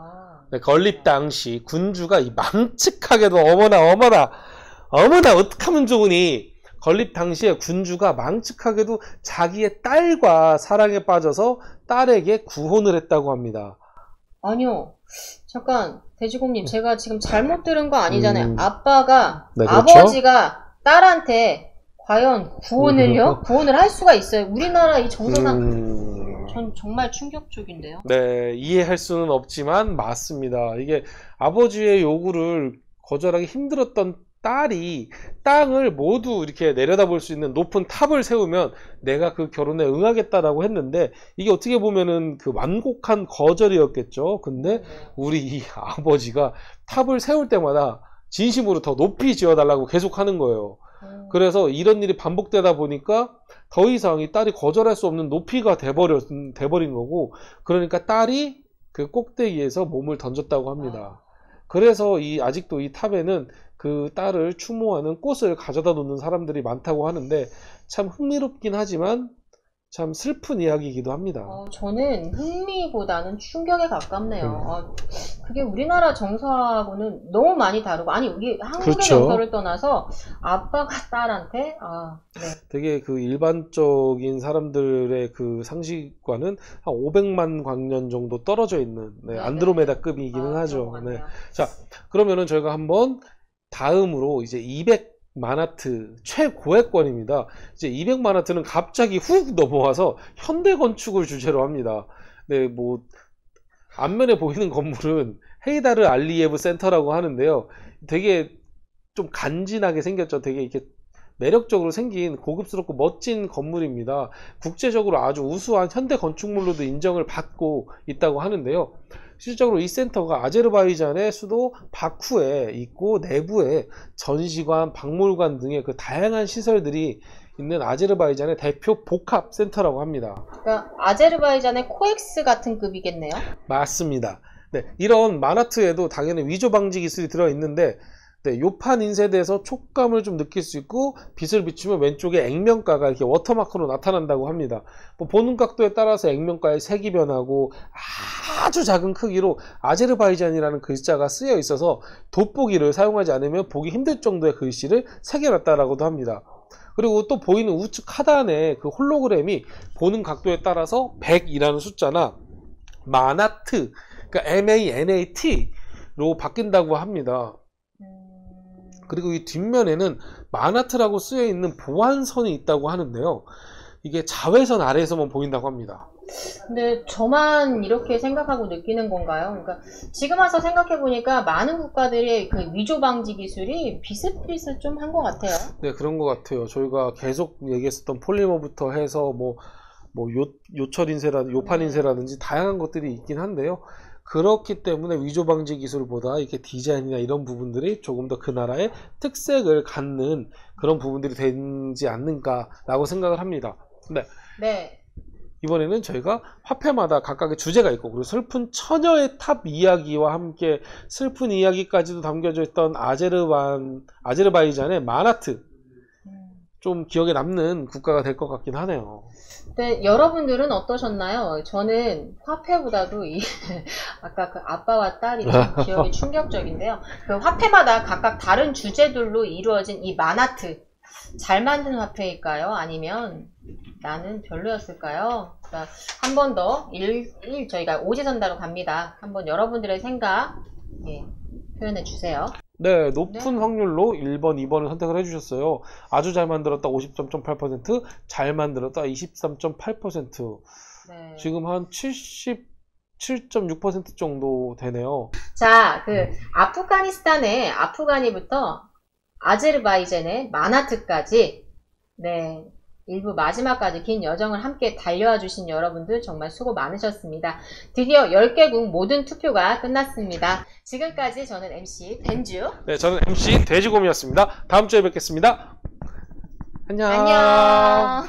건립 당시 군주가 망측하게도 어머나 어떡하면 좋으니 건립 당시에 군주가 망측하게도 자기의 딸과 사랑에 빠져서 딸에게 구혼을 했다고 합니다. 아니요. 잠깐 돼지곰님 제가 지금 잘못 들은 거 아니잖아요. 네, 그렇죠? 아버지가 딸한테 과연 구혼을요? 구혼을 할 수가 있어요. 우리나라 이 정서상 전 정말 충격적인데요. 네, 이해할 수는 없지만 맞습니다. 이게 아버지의 요구를 거절하기 힘들었던 딸이 땅을 모두 이렇게 내려다볼 수 있는 높은 탑을 세우면 내가 그 결혼에 응하겠다라고 했는데 이게 어떻게 보면은 그 완곡한 거절이었겠죠. 근데 우리 이 아버지가 탑을 세울 때마다 진심으로 더 높이 지어달라고 계속 하는 거예요. 그래서 이런 일이 반복되다 보니까 더 이상 이 딸이 거절할 수 없는 높이가 돼버린 거고, 그러니까 딸이 그 꼭대기에서 몸을 던졌다고 합니다. 그래서 아직도 이 탑에는 그 딸을 추모하는 꽃을 가져다 놓는 사람들이 많다고 하는데 참 흥미롭긴 하지만 참 슬픈 이야기이기도 합니다. 저는 흥미보다는 충격에 가깝네요. 그게 우리나라 정서하고는 너무 많이 다르고, 아니 우리 한국의 그렇죠. 정서를 떠나서 아빠가 딸한테 네. 되게 그 일반적인 사람들의 그 상식과는 한 500만 광년 정도 떨어져 있는 안드로메다급이기는 하죠. 네. 자, 그러면은 저희가 한번 다음으로 이제 200 마나트 최고의 권입니다. 이제 200 마나트는 갑자기 훅 넘어와서 현대 건축을 주제로 합니다. 네, 뭐 앞면에 보이는 건물은 헤이다르 알리예브 센터라고 하는데요. 되게 좀 간지나게 생겼죠. 되게 이렇게 매력적으로 생긴 고급스럽고 멋진 건물입니다. 국제적으로 아주 우수한 현대 건축물로도 인정을 받고 있다고 하는데요. 실적으로 이 센터가 아제르바이잔의 수도 바쿠에 있고 내부에 전시관, 박물관 등의 그 다양한 시설들이 있는 아제르바이잔의 대표 복합 센터라고 합니다. 그러니까 아제르바이잔의 코엑스 같은 급이겠네요. 맞습니다. 네, 이런 마나트에도 당연히 위조 방지 기술이 들어있는데 요판 인쇄대에서 촉감을 좀 느낄 수 있고 빛을 비추면 왼쪽에 액면가가 이렇게 워터마크로 나타난다고 합니다. 보는 각도에 따라서 액면가의 색이 변하고 아주 작은 크기로 아제르바이잔이라는 글자가 쓰여 있어서 돋보기를 사용하지 않으면 보기 힘들 정도의 글씨를 새겨놨다라고도 합니다. 그리고 또 보이는 우측 하단에 그 홀로그램이 보는 각도에 따라서 100이라는 숫자나 마나트, 그러니까 MANAT로 바뀐다고 합니다. 그리고 이 뒷면에는 마나트라고 쓰여 있는 보안선이 있다고 하는데요. 이게 자외선 아래에서만 보인다고 합니다. 근데 저만 이렇게 생각하고 느끼는 건가요? 그러니까 지금 와서 생각해 보니까 많은 국가들의 그 위조 방지 기술이 비슷비슷 좀 한 것 같아요. 네, 그런 것 같아요. 저희가 계속 얘기했었던 폴리머부터 해서 요철 인쇄라든지 요판 인쇄라든지 다양한 것들이 있긴 한데요. 그렇기 때문에 위조 방지 기술보다 이렇게 디자인이나 이런 부분들이 조금 더 그 나라의 특색을 갖는 그런 부분들이 되지 않는가라고 생각을 합니다. 네. 이번에는 저희가 화폐마다 각각의 주제가 있고 그리고 슬픈 처녀의 탑 이야기와 함께 슬픈 이야기까지도 담겨져 있던 아제르바이잔의 마나트, 좀 기억에 남는 국가가 될 것 같긴 하네요. 네, 여러분들은 어떠셨나요? 저는 화폐보다도 아까 그 아빠와 딸이 좀 기억이 충격적인데요. 그 화폐마다 각각 다른 주제들로 이루어진 이 마나트, 잘 만든 화폐일까요? 아니면 나는 별로였을까요? 그러니까 한 번 더 저희가 오지선다로 갑니다. 한번 여러분들의 생각 표현해 주세요. 네, 높은 확률로 1번, 2번을 선택을 해주셨어요. 아주 잘 만들었다 50.8%, 잘 만들었다 23.8%. 네. 지금 한 77.6% 정도 되네요. 자, 그 아프가니스탄의 아프가니부터 아제르바이잔의 마나트까지 네, 일부 마지막까지 긴 여정을 함께 달려와 주신 여러분들 정말 수고 많으셨습니다. 드디어 10개국 모든 투표가 끝났습니다. 지금까지 저는 MC 벤주. 네, 저는 MC 돼지곰이었습니다. 다음 주에 뵙겠습니다. 안녕. 안녕.